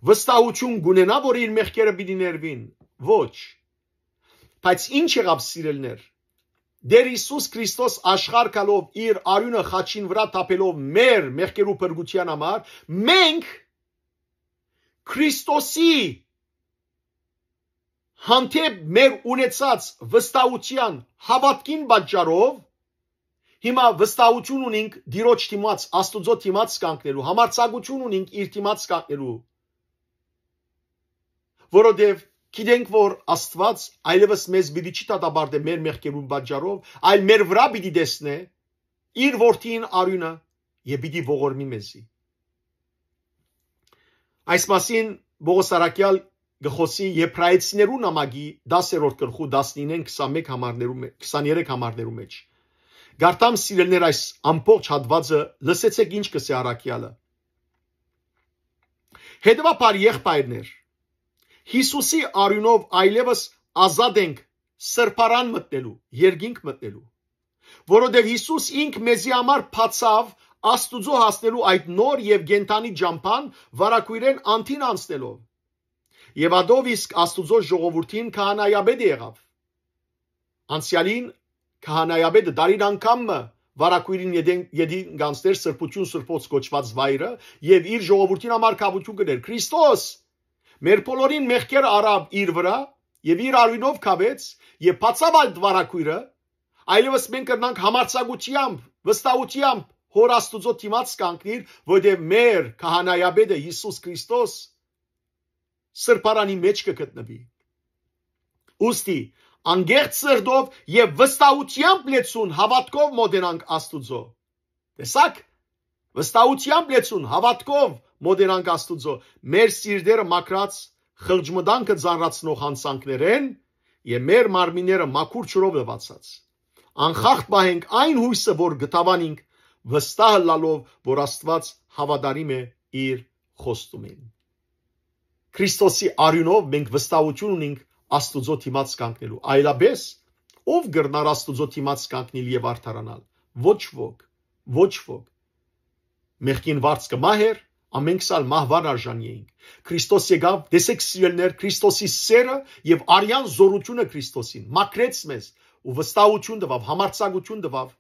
Վստահություն գունենա, որ իր մեղքերը պիտի ներվին։ Ոչ։ Բայց ինչ եղավ սիրելներ։ Տեր Հիսուս Քրիստոս աշխարհ գալով իր արյունը խաչին վրա թափելով մեր մեղքերու փրկության համար, մենք Քրիստոսի հանդեպ մեր ունեցած վստահության հավատքին պատճառով հիմա վստահություն ունենք Տիրոջ թիմած Աստուծո թիմած կանգնելու, համարձակություն ունենք իր թիմած կանգնելու, որովհետև գիտենք որ Աստված այլևս մեզ պիտի չի դատապարտե մեր մեղքերու պատճառով, այլ մեր վրա պիտի տեսնե իր որդին արյունը եւ պիտի ողորմի մեզի։ Այս մասին Պողոս առաքյալ գխոսի Եբրայեցիներու նամակի 10-րդ գլխու 19-21 համարներում 23 համարներում մեջ։ Գարտամ սիրելներ այս ամբողջ հատվածը լսեցեք ինչ կսե առաքյալը։ Հետևաբար եղբայրներ, Հիսուսի արյունով այլևս ազատ ենք սրբարան մտնելու, երկինք մտնելու, որովհետև Հիսուս ինք մեզի համար փացավ Աստուծո հասնելու այդ նոր եւ գենթանի ջամփան վարակույրեն անթին անցնելով։ Եվ ադով իսկ Աստուծո ժողովրդին քահանայապետ եղավ։ Անցյալին քահանայապետը դարին անգամ վարակույրին յեդին գանցներ սրբություն սրբոց կոչված վայրը եւ իր ժողովրդին համար կավություն կներ Քրիստոս մեր բոլորին մեղքեր արավ իր վրա եւ իր արյունով կավեց եւ բացավ այդ վարակույրը այլևս մենք կրնանք համարձակությամբ վստահությամբ Հոր Աստուծո դիմաց կանգնիր որովհետեւ մեր քահանայապետը Հիսուս Քրիստոս սրբարանի մեջ կգտնվի ուստի անգերտ սրտով եւ վստահությամբ լեցուն հավատքով մոտենանք Աստուծո տեսակ վստահությամբ լեցուն հավատքով մոտենանք Աստուծո մեր սիրտերը մաքրած խղճմտանքը ծանրացնող հանցանքներեն եւ մեր մարմինները մաքուր ջրով լվացած անխախտ պահենք այն հույսը որ գտավանինք վստահ լալով որ Աստված հավատարիմ է իր խոստումին Քրիստոսի արյունով մենք վստահություն ունենք Աստուծո դիմաց կանգնելու այլապես ով կգրնար Աստուծո դիմաց կանգնել եւ արդարանալ ոչ ոք մեղքին վարձ կմահեր ամենք սալ մահվան արժանի էինք Քրիստոս եկավ տեսեք սիրելներ Քրիստոսի սերը եւ արյան զորությունը Քրիստոսին մաքրեց մեզ ու վստահություն տվավ համարձակություն տվավ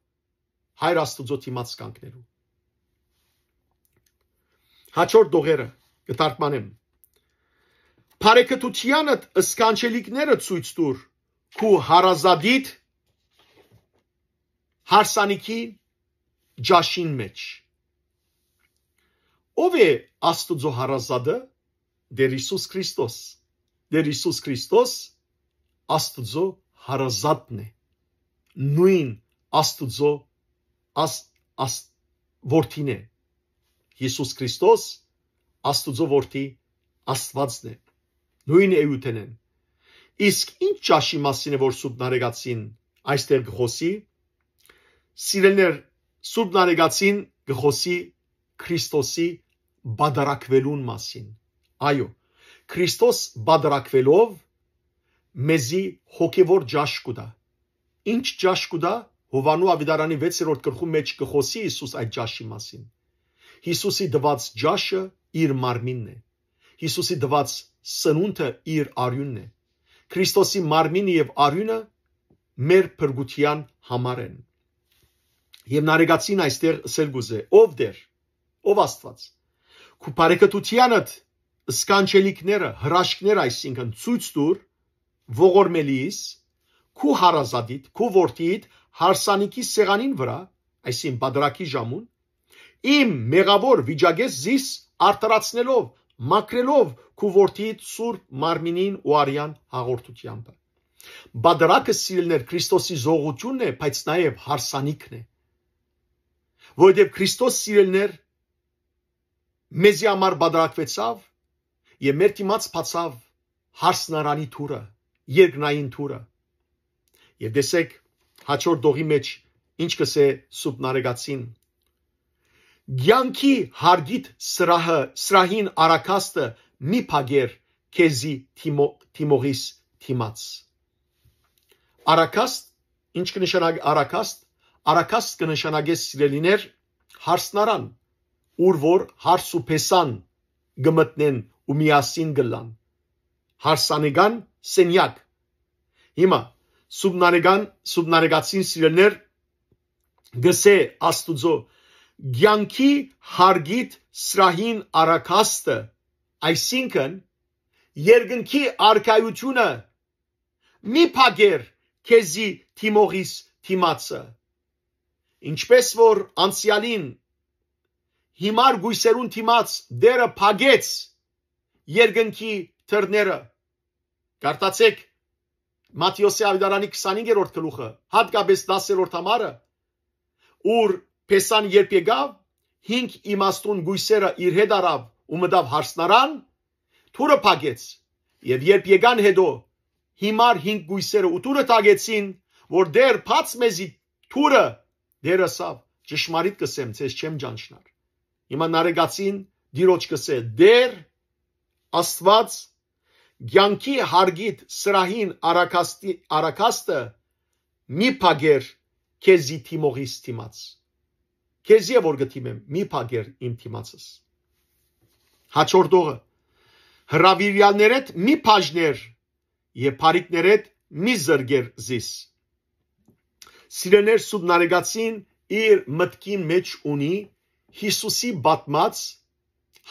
Հայր Աստուծո դիմաց կանգնելու հաջորդ դողերը կթարգմանեմ Բարեկտությանդ սկանչելիքները ցույց տուր քու հարազադիդ հարսանիքի ջաշին մեջ Ով է Աստուծո հարազատը դեր Հիսուս Քրիստոս Աստուծո հարազատն է նույն Աստուծո որդին է Հիսուս Քրիստոս Աստուծո որդի Աստվածն է նույն էութեն են իսկ ինչ ճաշի մասին է որ Սուրբ Նարեկացին այստեղ գխոսի սիրելներ Սուրբ Նարեկացին գխոսի Քրիստոսի բادرակվելուն մասին այո Քրիստոս բادرակվելով մեզի հոգևոր ճաշ կուտա ինչ ճաշ կուտա Հովանու Ավիդարանի 6-րդ գլխում մեջ գխոսի Հիսուս այդ ճաշի մասին Հիսուսի դված ճաշը իր մարմինն է Հիսուսի դված սնունդը իր արյունն է Քրիստոսի մարմինը եւ արյունը մեր փրկության համար են եւ Նարեկացին այստեղ ասել գուզե ով դեր ով Աստված քու բարեկտությանդ սկանչելիքները հրաշքներ այսինքն ցույց տուր ողորմելիս քու հարազատիդ քու որդիդ հարսանիքի սեղանին վրա այսին բادرակի ժամուն իմ մեղավոր վիճակես զիս արտարացնելով մաքրելով քու որդիդ սուրբ մարմինին ու արյան հաղորդությամբ բادرակը սիրելներ Քրիստոսի զողությունն է բայց նաև հարսանիքն է որովհետև Քրիստոս սիրելներ մեզի համար բادرակվեցավ եւ մեր դիմաց բացավ հարսնարանի թուրը երկնային թուրը եւ տեսեք հաջորդ դողի մեջ ինչ կսե Սուրբ Նարեկացին Գյանքի հարգիտ սրահին արակաստը մի փագեր քեզի Թիմողիս թիմաց Արակաստ ինչ կնշանակի արակաստ կնշանակի սիրելիներ հարսնարան ուր որ հարս ու փեսան գմտնեն ու միասին գլան հարսանեգան սենյակ հիմա Սուրբ Նարեկացին սիրելներ գսե Աստուծո Գյանքի հարգիտ սրահին արակաստը այսինքն երկնքի արքայությունը մի փագեր քեզի Թիմողիս թիմացը ինչպես որ անցյալին հիմար գույսերուն թիմաց դերը փագեց երկնքի թռները Կարդացեք Մատթեոսի Ավիդարանի 25-րդ գլուխը հատկապես 10-րդ համարը ուր Փեսան երբ եկավ 5 իմաստուն գույսերը իր հետ արավ ու մտավ հարսնարան թուրը փագեց եւ երբ եկան հետո հիմար 5 գույսերը ու թուրը տագեցին որ դեր փած մեզի թուրը դերասավ ճշմարիտ կսեմ ցես չեմ ճանչնար հիմա Նարեկացին դիրոջ կսե դեր Աստված Գյանքի հարգիտ սրահին արակաստը մի փագեր քեզի Թիմողիս թիմաց քեզի որ գտիմեմ մի փագեր իմ թիմացս հաջորդողը հրավիրյալներդ մի փաժներ եւ փարիկներդ մի զրգեր զիս սիրեներ Սուրբ Նարեկացին իր մտքին մեջ ունի Հիսուսի բատմած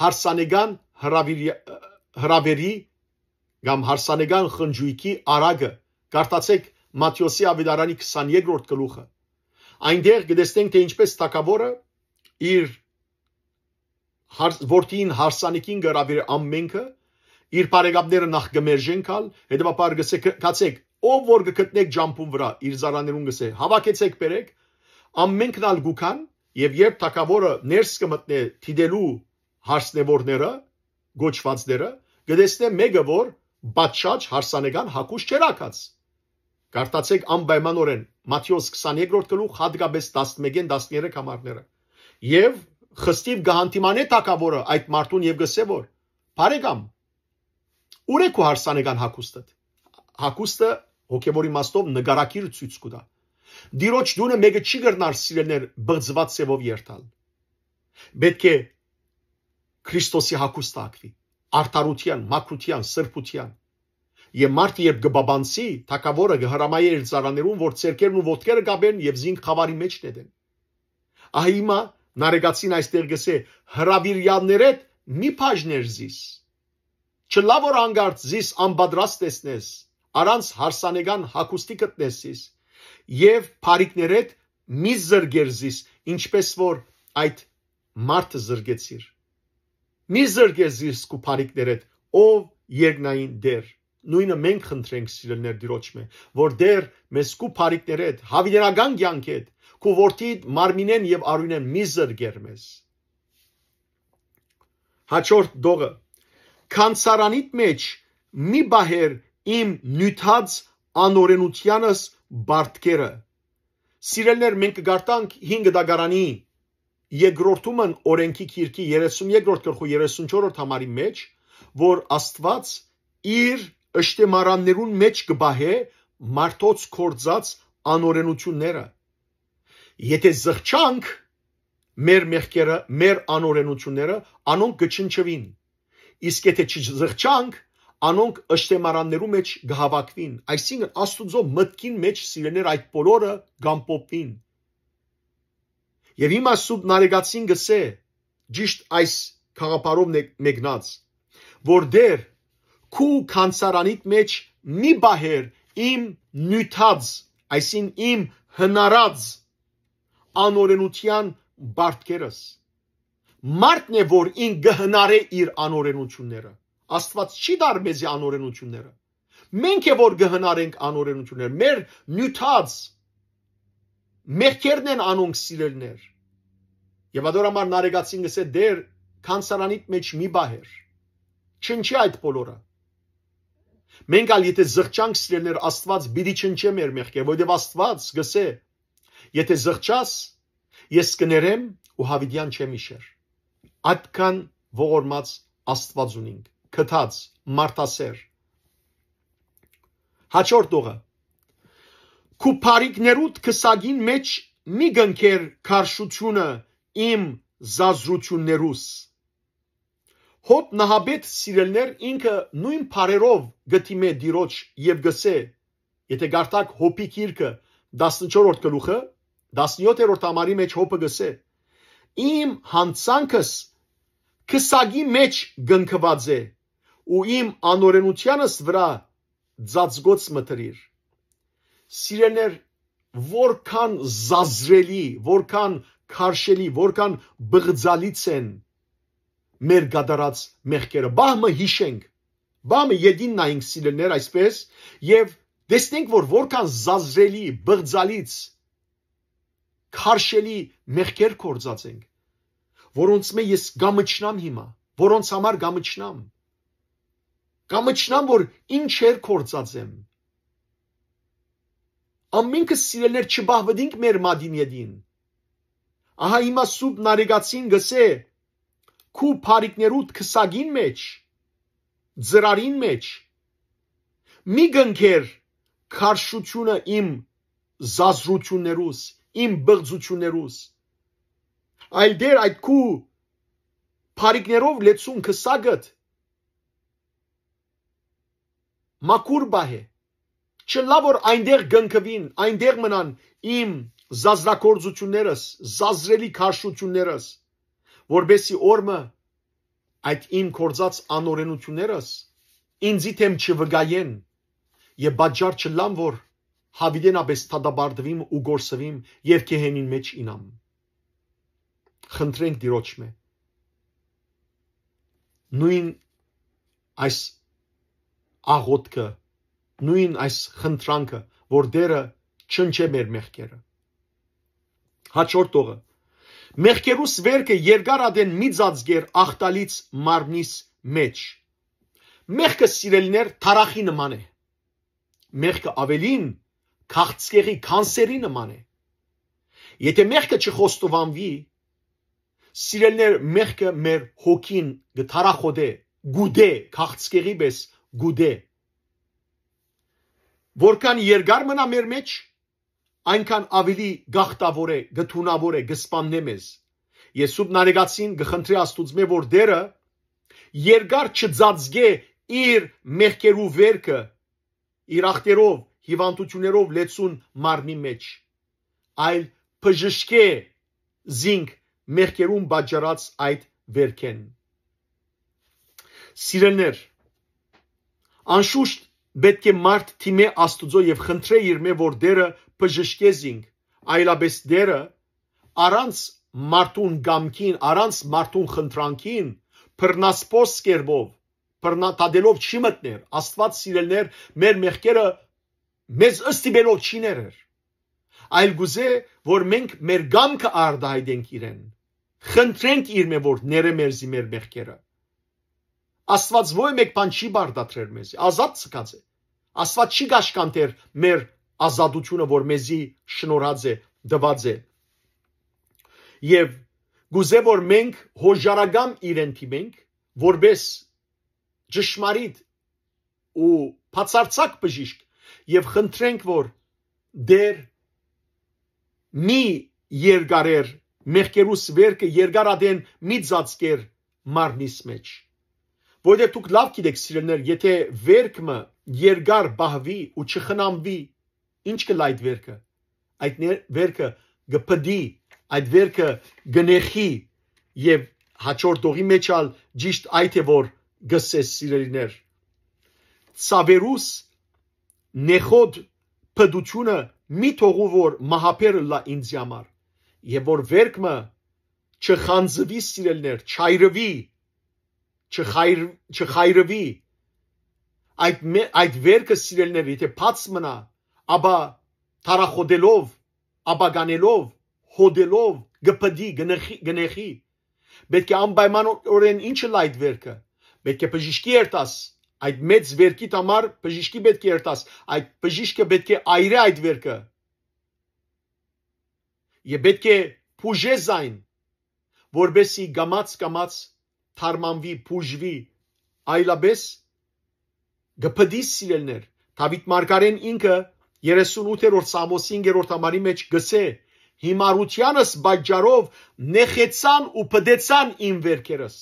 հարսանեկան հրավերի կամ հարսանեկան խնջույքի արագը կարդացեք Մատթեոսի ավետարանի 22-րդ գլուխը այնտեղ գտեսնենք թե ինչպես թագավորը իր որդին հարսանեկին գրավի ամենքը իր բարեկամները նախ գմերժեն կալ հետևաբար գացեք ով որ գտնեք ջամփուն վրա իր զարաներուն գսե հավաքեցեք բերեք ամենքն ալ գուքան եւ երբ թագավորը ներս կմտնե թիդելու հարսնեվորները գոչվածները գտեսնե մեկը որ բաճաճ հարսանեկան հակուշ չերակած Կարդացեք անպայմանորեն Մատթեոս 22-րդ գլուխ հատկապես 11-ին 13 համարները եւ խստիվ գահանտիմանե թագավորը այդ մարդուն եւ գսե որ բարեկամ ուր է քո հարսանեկան հակուստը հոգեվորի մաստով նկարակիր ցույց կտա դիրոջ դունը մեկը չի գրնար սիրելներ բղձված ծևով երթալ պետք է Քրիստոսի հակուստը ակվի արդարության մաքրության սրբության Եվ մարդը երբ գբաբանցի, թագավորը գհրամայի իր ծառաներուն, որ ցերկերն ու ոտքերը գաբեն եւ զինք խավարի մեջ դեն։ Ահիմա նարեգացին այստեղ գսե հրավիրյաններդ մի բաժներ զիս։ Չլա որ անգարտ զիս անբադրաստ տեսնես, առանց հարսանեկան հակուստի գտնեսիս եւ բարիկներդ մի զրգեր զիս, ինչպես որ այդ մարդը զրգեցիր։ Մի զրգեր զիս կու բարիկներդ, ով երկնային դեր Նույնը մենք խնդրենք սիրելներ դիրոջմե, որ դեր մեզ կու բարիկներդ, հավիտենական կյանքեդ, կու որդիդ մարմինեն եւ արույնեն մի զրգեր մեզ։ Հաջորդ դողը, քանցարանիդ մեջ մի բահեր իմ նյութած անօրենությանս բարդկերը։ Սիրելներ մենք կգարտանք 5 դագարանի երկրորդումն օրենքի քիրքի 32-րդ գլխու 34-րդ համարի մեջ, որ Աստված իր ըշտեմարաններուն մեջ կբահե մարդոց կործած անօրենությունները։ Եթե զղջանք մեր մեղքերը, մեր անօրենությունները, անոնք կչնչվին։ Իսկ եթե չզղջանք, անոնք ըշտեմարաններու մեջ կհավաքվին։ Այսինքն Աստուծո մտքին մեջ սիրելներ այդ բոլորը կամպոպվին։ Եվ հիմա սուտ նարեգացին գսե, ճիշտ այս խաղապարով մեկնած, որ դեր Քու քանցարանիդ մեջ մի բահեր իմ նյութած, այսին իմ հնարած անօրենության բարդկերս։ Մարդն է, որ ին գհնարե իր անօրենությունները։ Աստված չի դար մեզի անօրենությունները։ Մենք է, որ գհնարենք անօրենությունները։ Մեր նյութած մեղքերն են անոնք սիրելներ։ Եվ adorամար նարեգացին գսե դեր քանցարանիդ մեջ մի բահեր։ Չնչի այդ բոլորը։ Մենք ալ եթե զղջանք սիրելներ Աստված բիդի չնչե մեր մեղքեր, որովհետև Աստված գսե, եթե զղջաս, ես կներեմ ու հավիտյան չեմ իշեր։ Այդքան ողորմած Աստված ունենք, քթած, մարդասեր։ Հաջորդ դողը։ Քու բարիկներուդ քսագին մեջ մի գնքեր քարշությունը իմ զազրություններուս։ Հոտ նահաբետ սիրելներ ինքը նույն բարերով գտիմե դիրոջ եւ գսե եթե գարտակ հոպի քիրքը 14-րդ գլուխը 17-րդ համարի մեջ հոպը գսե իմ հանցանքս քսագի մեջ գնքված է ու իմ անօրենությանս վրա ծածկոց մտրիր սիրելներ որքան զազրելի որքան քարշելի որքան բղձալից են մեր գադարած մեղքերը բամը հիշենք բամը յետին նայենք սիրելներ այսպես եւ տեսնենք որ որքան զազրելի բղձալից քարշելի մեղքեր կործած ենք որոնց մե ես գամչնամ հիմա որոնց համար գամչնամ որ ինչեր կործած եմ ամենքս սիրելներ չբահվդինք մեր մադին յետին ահա հիմա սուտ նարեգացին գսե Քու բարիկներուդ քսագին մեջ, ծրարին մեջ, մի գնքեր քարշությունը իմ զազրություններուս, իմ բղձություններուս, այլ դեր այդ քու բարիկներով լեցուն քսագդ, մաքուր բահե, չլա որ այնտեղ գնքվին, այնտեղ մնան իմ զազրակորձություններս, զազրելի քարշություններս, որբեսի օրը այդ իմ կործած անօրենություններս ինձի թեմ չվգայեն եւ բաժար չլամ, որ հավիդենաբես թադաբարդվիմ ու գործվիմ եւ քեհենին մեջ ինամ։ Խնդրենք Տիրոջմե նույն այս աղոթքը, նույն այս խնդրանքը, որ դերը չնչե մեր մեղքերը։ Հաջորդ օրը մեղքերուս վերքը երկար ադեն մի ծածկեր աղտալից մարմնիս մեջ։ Մեղքը սիրելիներ թարախի նման է։ Մեղքը ավելին քաղցկեղի կանսերի նման է։ Եթե մեղքը չխոստովանվի, սիրելիներ մեղքը մեր հոգին գթարախոդե, գուդե, քաղցկեղի պես գուդե։ Որքան երկար մնա մեր մեջ, այնքան ավելի գաղտավոր է, գթունավոր է, գսպաննե մեզ։ Ես սուբ նարեգացին գխնդրի Աստուծմե, որ դերը երկար չծածկե իր մեղքերու վերքը, իր ախտերով, հիվանդություններով լեցուն մարմնի մեջ, այլ բժշկե զինք մեղքերուն պատճառած այդ վերքեն։ Սիրելներ, անշուշտ պետք է մարդ թիմե Աստուծո եւ խնդրե իր մե, որ դերը բժշկե զինք, այլապես դերը առանց մարդուն գամքին, առանց մարդուն խնդրանքին, բռնասպոս կերպով, բռնատադելով չի մտներ։ Աստված սիրելներ մեր մեղքերը մեզ ըստիբելով չի ներեր, այլ գուզե, որ մենք մեր գամքը արտահայտենք իրեն, խնդրենք իր մե, որ ները մերզի մեր մեղքերը։ Աստված ոչ մեկ բան չի բարդատրեր մեզ, ազատ ցկած է։ Աստված չի գաշկանտեր մեր ազատությունը, որ մեզի շնորհած է, դված է։ Եվ գուզե, որ մենք հոժարագամ իրեն թիմենք, որբես ճշմարիտ ու բացարձակ բժիշկ, եւ խնդրենք, որ դեր մի երկարեր մեղքերուս վերքը երկար ադեն մի ծածկեր մարմնիս մեջ։ Որտեղ դուք լավ գիտեք սիրելներ, եթե վերքը երկար բահվի ու չխնամվի, ինչ կլա այդ վերքը։ Այդ վերքը գպդի, այդ վերքը գնեխի եւ հաջորդ օրի մեջ ալ ճիշտ այդ է որ գսես սիրելիներ։ Ցավերուս նեխոդ փդությունը մի թողու որ մահապերը լա ինձ համար եւ որ վերքը չխանձվի սիրելներ, չայրվի, չխայրվի այդ վերքը սիրելներ, եթե բաց մնա, ապա թարախոդելով, ապագանելով, հոդելով, գպդի, գնեխի, պետք է անպայմանորեն ինչը լա այդ վերքը, պետք է բժիշկի երտաս, այդ մեծ վերքի համար բժիշկի պետք է երտաս, այդ բժիշկը պետք է այրե այդ վերքը, եւ պետք է փուժե զայն, որբեսի գամած թարմանվի, փուժվի, այլապես գպդի սիրելներ, Դավիթ մարգարեն ինքը 38-րդ Սամոսի 5-րդ համարի մեջ գսե հիմարությանս բաժարով նեխեցան ու պդեցան իմ վերքերս։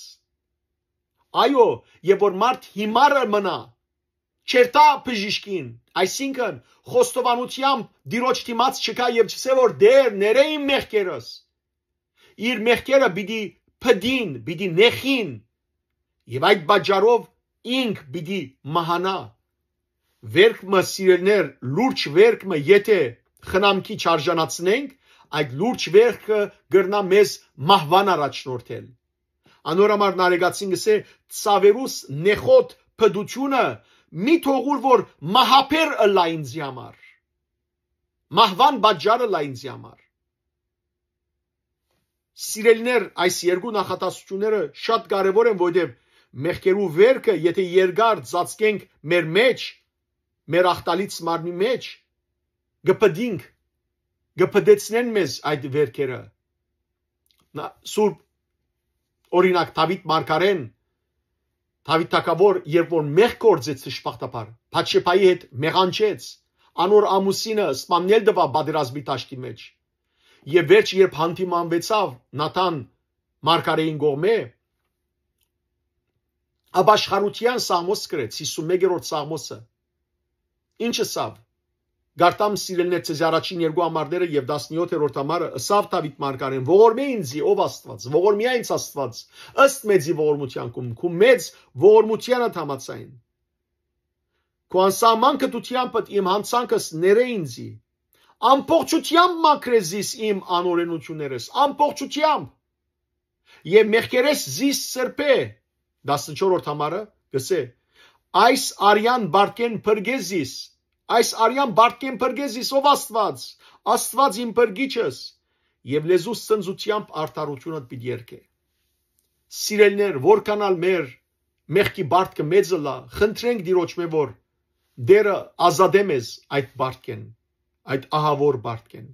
Այո, եւ որ մարդ հիմարը մնա, չերտա բժիշկին, այսինքն խոստովանությամբ դիրոջ դիմաց չկա եւ չսե որ դեր ները իմ մեղքերս։ Իր մեղքերը պիտի պդին, պիտի նեխին, եւ այդ բաժարով ինք պիտի մահանա։ Վերքը սիրելներ, լուրջ վերքը եթե խնամքի չարժանացնենք, այդ լուրջ վերքը գրնա մեզ մահվան առաջնորդել։ Անորամար նարեգացին գսե ցավերուս նեխոտ փդությունը մի թողուր որ մահապեր ըլա ինձի համար։ Մահվան բաժարը լա ինձի համար։ Սիրելիներ, այս երկու նախատասությունները շատ կարևոր են, որովհետև մեղքերու վերքը, եթե երկար ծածկենք մեր մեջ, մեր ախտալից մարմնի մեջ, գպդինք, գպդեցնեն մեզ այդ վերքերը։ Սուրբ օրինակ Դավիթ մարգարեն, Դավիթ թագավոր, երբ որ մեղք գործեց ճշմարտաբար, Բաթշեբայի հետ մեղանչեց, անոր ամուսինը սպանել դվա պատերազմի դաշտի մեջ։ Եվ վերջ երբ հանդիմանվեցավ Նաթան մարգարեին կողմէ, ապաշխարության սաղմոս գրեց 51-րդ սաղմոսը։ Ինչը սավ։ Գարտամ սիրելներ ցեզ առաջին երկու համարները եւ 17-րդ համարը ըսավ Դավիթ մարգարեն ողորմե ինձի ով Աստված ողորմիա ինձ Աստված ըստ մեծի ողորմության քու մեծ ողորմությանը համացայն քու անսահման կտությամբ իմ հանցանքս ները ինձի ամբողջությամբ մաքրեզիս իմ անօրենություններս ամբողջությամբ եւ մեղքերես զիս սրբե 14-րդ համարը գսե այս արյան բարգեն փրգեզիս այս արյան բարգեն փրգեզիս ով Աստված իմ փրգիչս եւ լեզուս ծնծությամբ արդարությունը պիտի երկե սիրելներ որքանալ մեր մեղքի բարգը մեծը լա խնդրենք Տիրոջմե որ դերը ազատե մեզ այդ բարգեն այդ ահավոր բարգեն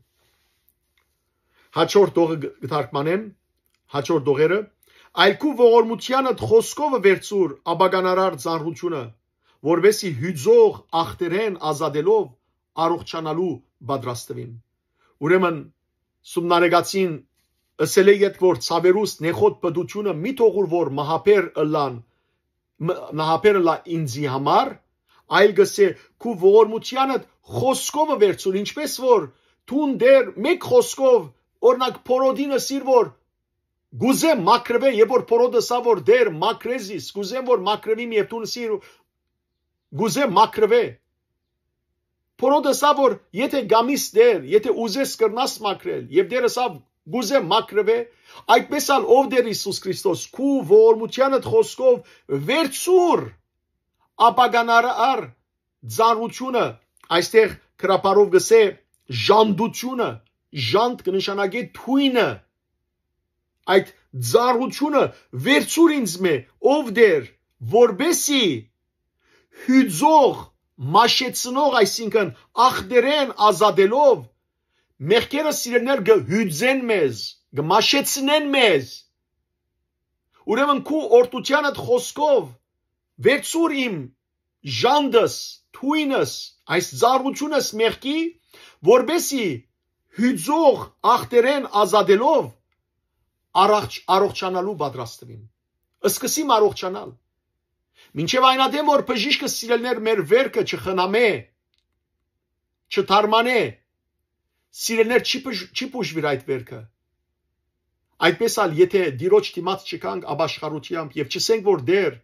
հաջորդ դողը գտարկմանեմ հաջորդ դողերը այլ քու ողորմությանդ խոսքովը վերցուր աբագանարար ծանրությունը որովհետեւ հյուծող ախտերեն ազատելով առողջանալու պատրաստվին ուրեմն սումնարեգացին ըսել է իդ որ ցավերուս նեխոտ պդությունը մի թողուր որ մահապերը լա ինձի համար այլ գսե քու ողորմությանդ խոսքովը վերցուր ինչպես որ թուն դեր մեկ խոսքով օրինակ փորոդինը սիր որ գուզե մակրվե եւ որ փորոդը սա որ դեր մակրեզիս գուզեմ որ մակրվիմ եւ տուն սիր գուզե մակրվե փորոդը սա որ եթե գամիս դեր եթե ուզես կրնաս մակրել եւ դերը սա գուզե մակրվե այդպեսալ ով դեր Հիսուս Քրիստոս քու ողորմությանդ խոսքով վերցուր ապագանարար ծանրությունը այստեղ քրապարով գսե ժանդությունը ժանդ կնշանակե թույնը այդ ծառությունը վերցուր ինձ մե ով դեր որբեսի հյուծող մաշեցնող այսինքն ախտերեն ազատելով մեղքերը սիրելներ գհյուծեն մեզ գմաշեցնեն մեզ ուրեմն քու օրտությանդ խոսքով վերցուր իմ ժանդս թույնս այս ծառությունս մեղքի որբեսի հյուծող ախտերեն ազատելով առողջանալու պատրաստվին սկսիմ առողջանալ մինչև այնադեմ որ բժիշկը սիրելներ մեր վերքը չխնամե չթարմանե սիրելներ չի բուժվիր այդ վերքը այդպես ալ եթե դիրոջ դիմաց չկանք ապաշխարությամբ եւ չսենք որ դեր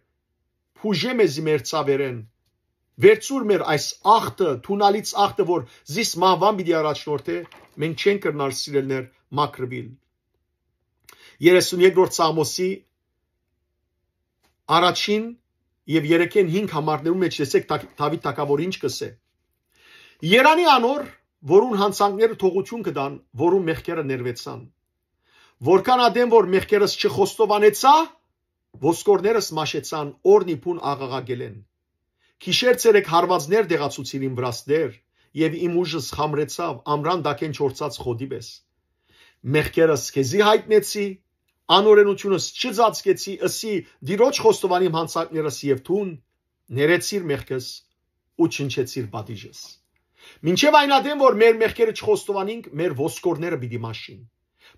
բուժե մեզ մեր ցավերեն վերցուր մեր այս ախտը թունալից ախտը որ զիս մահվան պիտի առաջնորդե մենք չենք կրնալ սիրելներ մակրվել 32-րդ Սամոսի առաջին եւ 3-5 համարներում մեջ տեսեք Դավիթ թագավորը ինչ կսե Երանի անոր որուն հանցանքները թողություն կդան որուն մեղքերը ներվեցան որքան ադեմ որ մեղքերս չխոստովանեցա ոսկորներս մաշեցան օրնիփուն աղաղագելեն քիշեր ցերեկ հարվածներ դեղացուցին իմ վրաս դեր եւ իմ ուժս խամրեցավ ամրան դակեն չորցած խոդի պես մեղքերս քեզի հայտնեցի անօրենությունս չծածկեցի ըսի դիրոջ խոստովանիմ հանցանքներս եւ թուն ներեցիր մեղքս ու չնչեցիր պատիժս մինչև այնադեմ որ մեր մեղքերը չխոստովանինք մեր ոսկորները պիտի մաշին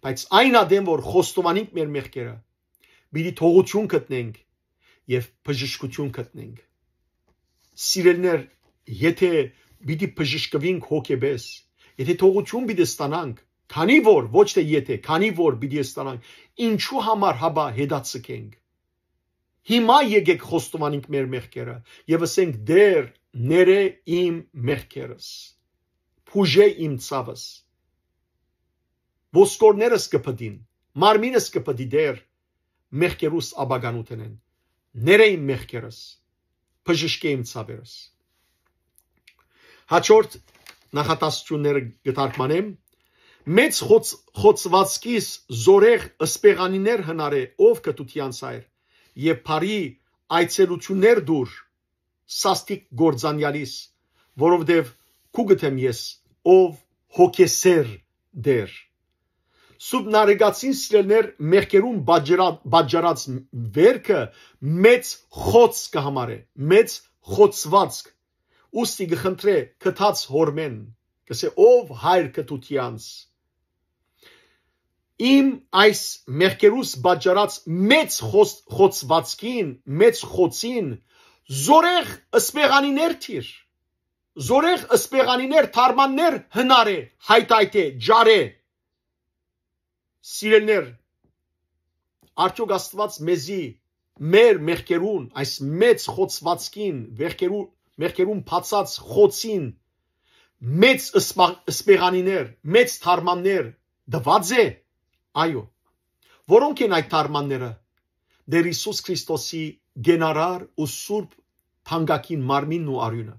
բայց այնադեմ որ խոստովանինք մեր մեղքերը պիտի թողություն գտնենք եւ բժշկություն գտնենք սիրելներ եթե պիտի բժշկվենք հոգեբես եթե թողություն պիտի ստանանք քանի որ ոչ թե եթե քանի որ պիտի ստանանք ինչու համար հաբա հետացկենք հիմա եկեք խոստովանենք մեր մեղքերը եւ ասենք դեր ները իմ մեղքերս փուժե իմ ցավս ոսկորներս կպդին մարմինս կպդի դեր մեղքերուս աբագանութենեն ները իմ մեղքերս բժշկե իմ ցավերս հաջորդ նախատասությունները գտարկմանեմ Մեծ խոցվածքիս զորեղ ըսպեղանիներ հնարե ով կտության ծայր եւ բարի այցելություններ դուր սաստիկ գործանյալիս որովհետեւ քուգթեմ ես ով հոգեսեր դեր Սուբնարեգացին սիրելներ մեղքերուն բաժարած վերքը մեծ խոց կհամարե մեծ խոցվածք ուստի գխնդրե կթած հորմեն կսե ով հայր կտությանց Իմ այս մեղքերուս բաժարած մեծ խոցվածքին, մեծ խոցին, զորեղ ըսպեղանիներ թիր, զորեղ ըսպեղանիներ, թարմաններ հնարե, հայտայտե, ջարե։ Սիրելներ, արդյոք Աստված մեզի մեր մեղքերուն, այս մեծ խոցվածքին, մեղքերուն փածած խոցին, մեծ ըսպեղանիներ, մեծ թարմաններ դված է, այո, որոնք են այդ թարմանները, դեր Հիսուս Քրիստոսի գենարար ու սուրբ թանկագին մարմինն ու արյունը,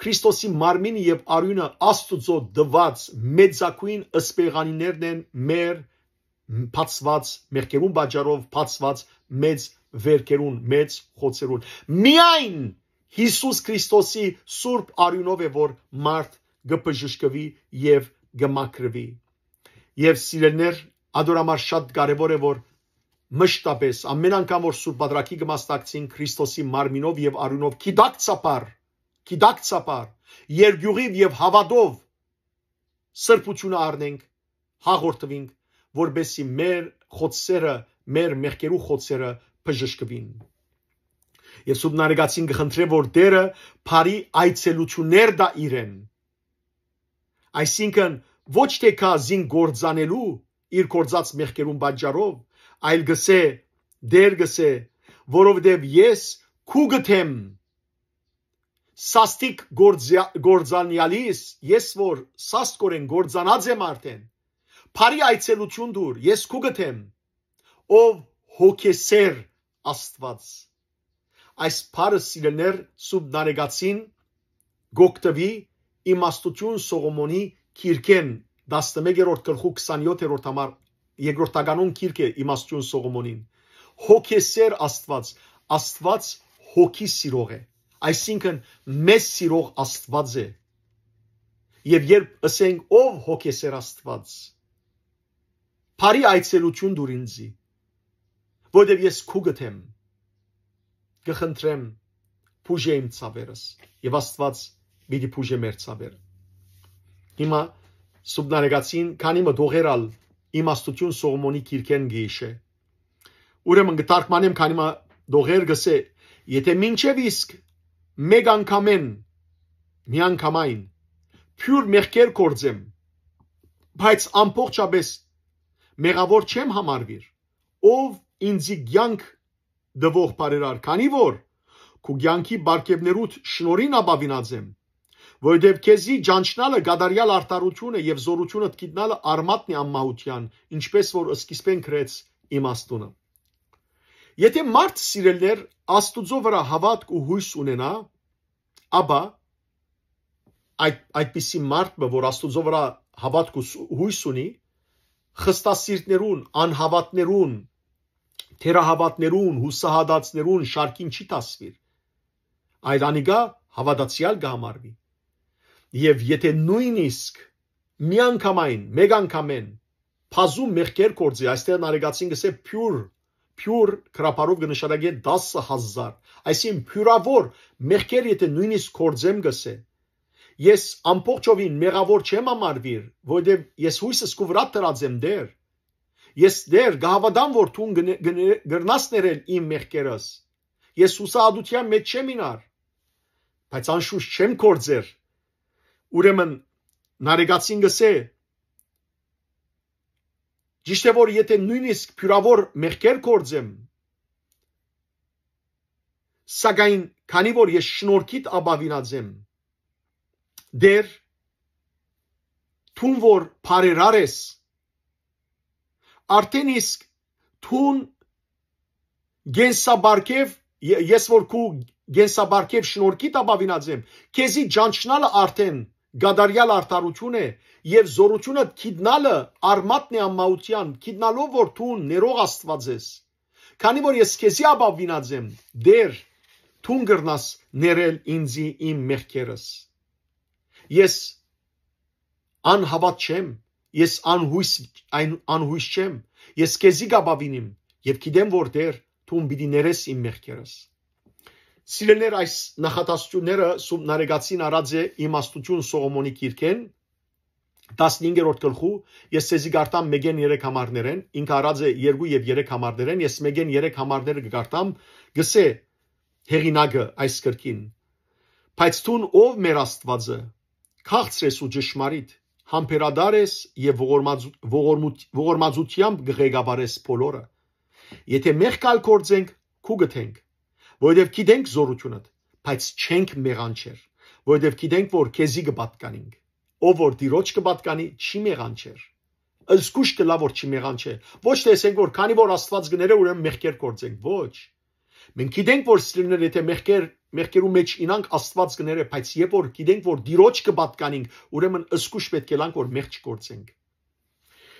Քրիստոսի մարմինը եւ արյունը Աստուծո դված մեծակույն ըսպեղանիներն են մեր փածված մեղքերուն բաժարով փածված մեծ վերքերուն, մեծ խոցերուն, միայն Հիսուս Քրիստոսի սուրբ արյունով է որ մարդ գպժշկվի եւ գմակրվի։ Եվ սիրելներ, ադորամար շատ կարևոր է որ մշտապես ամեն անգամ որ սուրբ բادرակի գմաստակցին Քրիստոսի մարմինով եւ արյունով կիդակցապար երգյուղիվ եւ հավատով սրբությունը առնենք, հաղորդվենք, որբեսի մեր խոցերը, մեր մեղքերու խոցերը բժշկվին։ Եվ սուրբ նարեկացին կխնդրե որ Տերը բարի այցելություններ դա իրեն։ Այսինքն ոչ թե կա զին գործանելու իր գործած մեղքերուն պատճառով, այլ գսե, Դեր գսե, որովհետև ես քու գտեմ սաստիկ գործանյալիս, ես որ սաստկորեն գործանած եմ արդեն, բարի այցելություն դուր, ես քու գտեմ, ով հոգեսեր Աստված։ Այս բարը սիրելներ սուրբ նարեկացին գոկտվի իմաստություն Սողոմոնի քիրքեն 11-րդ գլխու 27-րդ համար երկրորդականուն քիրք է իմաստություն Սողոմոնին։ Հոգեսեր Աստված, Աստված հոգի սիրող է, այսինքն մեզ սիրող Աստված է։ Եվ երբ ասենք ով հոգեսեր Աստված, բարի այցելություն դուր ինձի, որովհետև ես քու գտեմ, կխնդրեմ փուժե իմ ցավերս, եւ Աստված պիտի փուժե մեր ցավերը։ Հիմա սուրբ նարեկացին քանի մը դողերալ իմաստություն Սողոմոնի քիրքեն գիշե։ Ուրեմն գտարկմանեմ քանի մը դողեր գսե, եթե մինչև իսկ մեկ անգամեն միանգամայն փյուր մեղքեր կործեմ, բայց ամբողջապես մեղավոր չեմ համարվիր, ով ինձի կյանք դվող բարերար, քանի որ քու կյանքի բարգևներուդ շնորհին ապավինած եմ, որովհետև քեզի ճանչնալը գադարյալ արտարությունը եւ զորությունը գիտնալը արմատն է անմահության, ինչպես որ սկիզբեն գրեց իմաստունը։ Եթե մարդ սիրելներ Աստուծո վրա հավատք ու հույս ունենա, ապա այդպիսի մարդը, որ Աստուծո վրա հավատք ու հույս ունի, խստասիրտներուն, անհավատներուն, թերահավատներուն, հուսահատածներուն շարքին չի տասվիր, այլ անիկա հավատացյալ կհամարվի։ Եվ եթե նույնիսկ միանգամայն, մեկ անգամեն փազու մեղքեր կործի, այստեղ նարեկացին գսե փյուր քրապարով կնշանակե 10,000, այսինքն փյուրավոր մեղքեր եթե նույնիսկ կործեմ գսե, ես ամբողջովին մեղավոր չեմ համարվիր, որովհետև ես հույսս քու վրա տրած եմ Դեր, ես Դեր գահավադամ որ դու գրնաս ներել իմ մեղքերս, ես հուսահատության մեջ չեմ ինար, բայց անշուշտ չեմ կործեր։ Ուրեմն նարեկացին գսե, ճիշտ է որ եթե նույնիսկ փյուրավոր մեղքեր կործեմ, սակայն քանի որ ես շնորհքիդ ապավինած եմ, Դեր թուն որ բարերար ես, արդեն իսկ թուն գենսաբարգև, ես որ քու գենսաբարգև շնորհքիդ ապավինած եմ, քեզի ճանչնալը արդեն գադարյալ արտարություն է եւ զորությունը գիտնալը արմատն է անմահության, գիտնալով որ դու ներող Աստված ես, քանի որ ես քեզի ապավինած եմ, Դեր թուն գրնաս ներել ինձի իմ մեղքերս։ Ես անհավատ չեմ, ես անհույս չեմ, ես քեզի կապավինիմ եւ գիտեմ որ Դեր դու պիտի ներես իմ մեղքերս։ Սիրելիներ, այս նախատասությունները սուրբ նարեկացին արած է իմաստություն Սողոմոնի քիրքեն 15-րդ գլխու, ես ցեզի գարտամ մեգեն 3 համարներեն, ինքը արած է 2 եւ 3 համարներեն, ես մեգեն 3 համարները կգարտամ, գսե հեղինակը այս գրքին։ Բայց ցուն ով մեր Աստվածը, քաղցր ես ու ճշմարիտ, համբերադար ես եւ ողորմածությամբ գղեկավարես բոլորը։ Եթե մեղքալ գործենք, քու գտենք, որովհետեւ գիտենք զորությունդ, բայց չենք մեղանչեր, որովհետեւ գիտենք, որ քեզի կպատկանենք։ Ով որ Տիրոջ կպատկանի, չի մեղանչեր։ Ըսկուշ կլա որ չի մեղանչե։ Ոչ թե ասենք որ քանի որ Աստված գները ուրեմն մեղքեր գործենք, ոչ։ Մենք գիտենք որ սիրելիներ, եթե մեղքերու մեջ ինանք Աստված գները, բայց երբ որ գիտենք որ Տիրոջ կպատկանենք, ուրեմն ըսկուշ պետք է լանք որ մեղք չգործենք։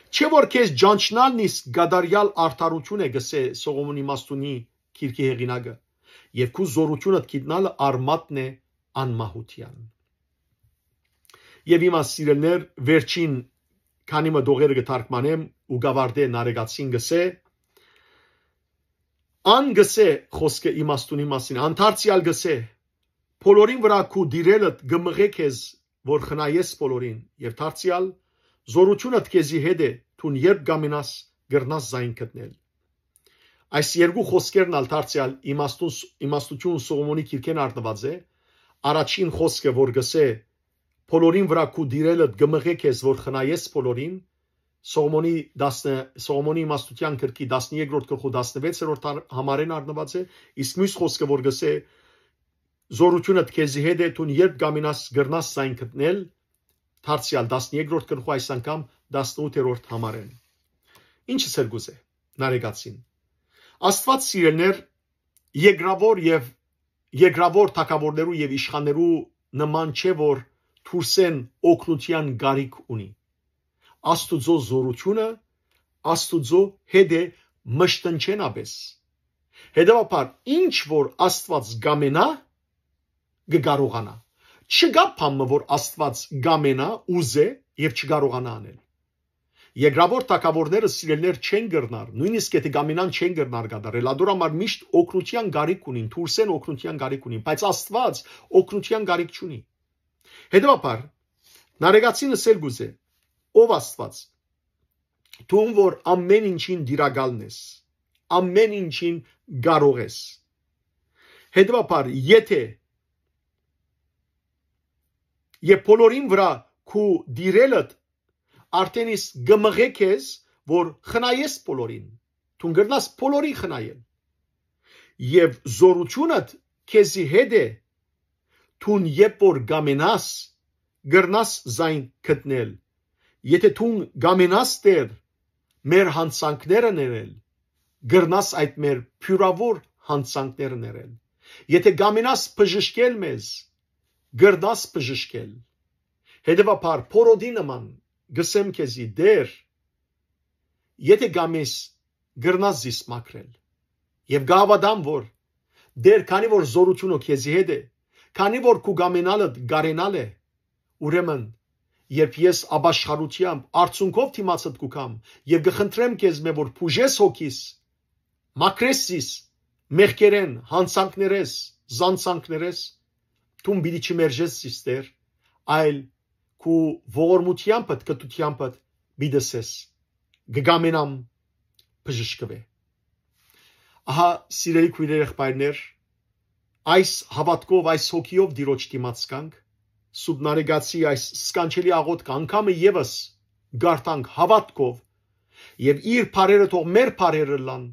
Չէ որ քեզ ջանչնալն իսկ գադարյալ արդարություն է գսե Սողոմոնի Մաստունի քիրքի հեղինակը, եւ քու զորությունդ գիտնալը արմատն է անմահության։ Եվ իմա սիրելիներ, վերջին քանի մտողերը կթարգմանեմ ու գավարդե նարեգացին գսե ան գսե խոսքը իմաստունի մասին անթարցիալ գսե բոլորին վրա քու դիրելդ գմղե քեզ որ խնայես բոլորին եւ թարցիալ զորությունդ քեզի հետ է թուն երբ գամենաս գրնաս զայն գտնել այս երկու խոսքերն ալ թարցիալ իմաստություն Սողոմոնի քիրքեն արտնված է առաջին խոսքը որ գսե բոլորին վրա քու դիրելդ գմղե քեզ որ խնայես բոլորին Սողոմոնի իմաստության քրքի 13-րդ գլխու 16-րդ համարեն արտնված է իսկ մյուս խոսքը որ գսե զորությունդ քեզի հետ է թուն երբ գամենաս գրնաս զայն գտնել թարցիալ 13-րդ գլխու այս անգամ 18-րդ համարեն ինչը սերգուզ է նարեգացին Աստված սիրելներ երկրավոր թակավորներու եւ իշխաններու նման չէ որ թուրսեն օգնության գարիք ունի Աստուծո զորությունը Աստուծո հետ է մշտնչեն աբես հետևաբար ինչ որ Աստված գամենա կկարողանա չկա բան որ Աստված գամենա ուզե եւ չկարողանա անել Երկրավոր թակավորները սիրելներ չեն գրնար, նույնիսկ եթե գամենան չեն գրնար գդարել, ադոր համար միշտ օգնության գարիք ունին, թուրսեն օգնության գարիք ունին, բայց Աստված օգնության գարիք չունի։ Հետևաբար, նարեգացինը սելգուզ է, ով Աստված, թուն որ ամեն ինչին դիրագալն ես, ամեն ինչին կարող ես։ Հետևաբար, եթե եւ բոլորին վրա քու դիրելդ Արդեն իսկ գմղե քեզ, որ խնայես բոլորին, թուն գրնաս բոլորի խնայել, և զորությունդ քեզի հետ է, թուն եբ որ գամենաս, գրնաս զայն գտնել, եթե թուն գամենաս տեր, մեր հանցանքները ներել, գրնաս այդ մեր փյուրավոր հանցանքները ներել, եթե գամենաս բժշկել մեզ, գրնաս բժշկել, հետևաբար փորոդի նման, Գսեմ քեզի դեր եթե գամես գրնաս զիս մաքրել եւ գավադամ որ դեր քանի որ զորությունը քեզի հետ է քանի որ քու գամենալդ գարենալ է ուրեմն երբ ես աբաշխարությամբ արցունքով թիմացդ կուքամ եւ գխնդրեմ քեզ մե որ փուժես հոգիս մաքրես զիս մեղքերեն հանցանքներես զանցանքներես թուն բիդի չմերժես զիս դեր այլ Քու ողորմությամբ կտությամբ բիդսես գգամենամ բժշկվե Ահա սիրելի քույրեր եղբայրներ այս հավատքով այս հոգիով դիրոջ դիմաց կանք սուբ նարեգացի այս սկանչելի աղոթքը անգամը եւս գարտանք հավատքով եւ իր բարերը թող մեր բարերը լան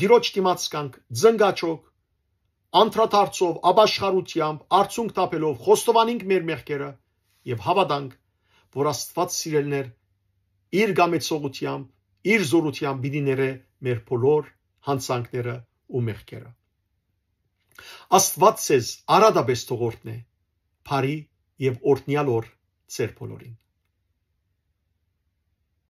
դիրոջ դիմաց կանք զնգաչոք անդրադարձով աբաշխարությամբ արցունք տապելով խոստովանենք մեր մեղքերը Եվ հավատանք, որ Աստված սիրելներ իր գամեցողությամբ, իր զորությամբ պիտի ներե մեր բոլոր հանցանքները ու մեղքերը։ Աստված ցեզ արադաբես թողորտնե, բարի եւ օրհնյալ օր ձեր բոլորին։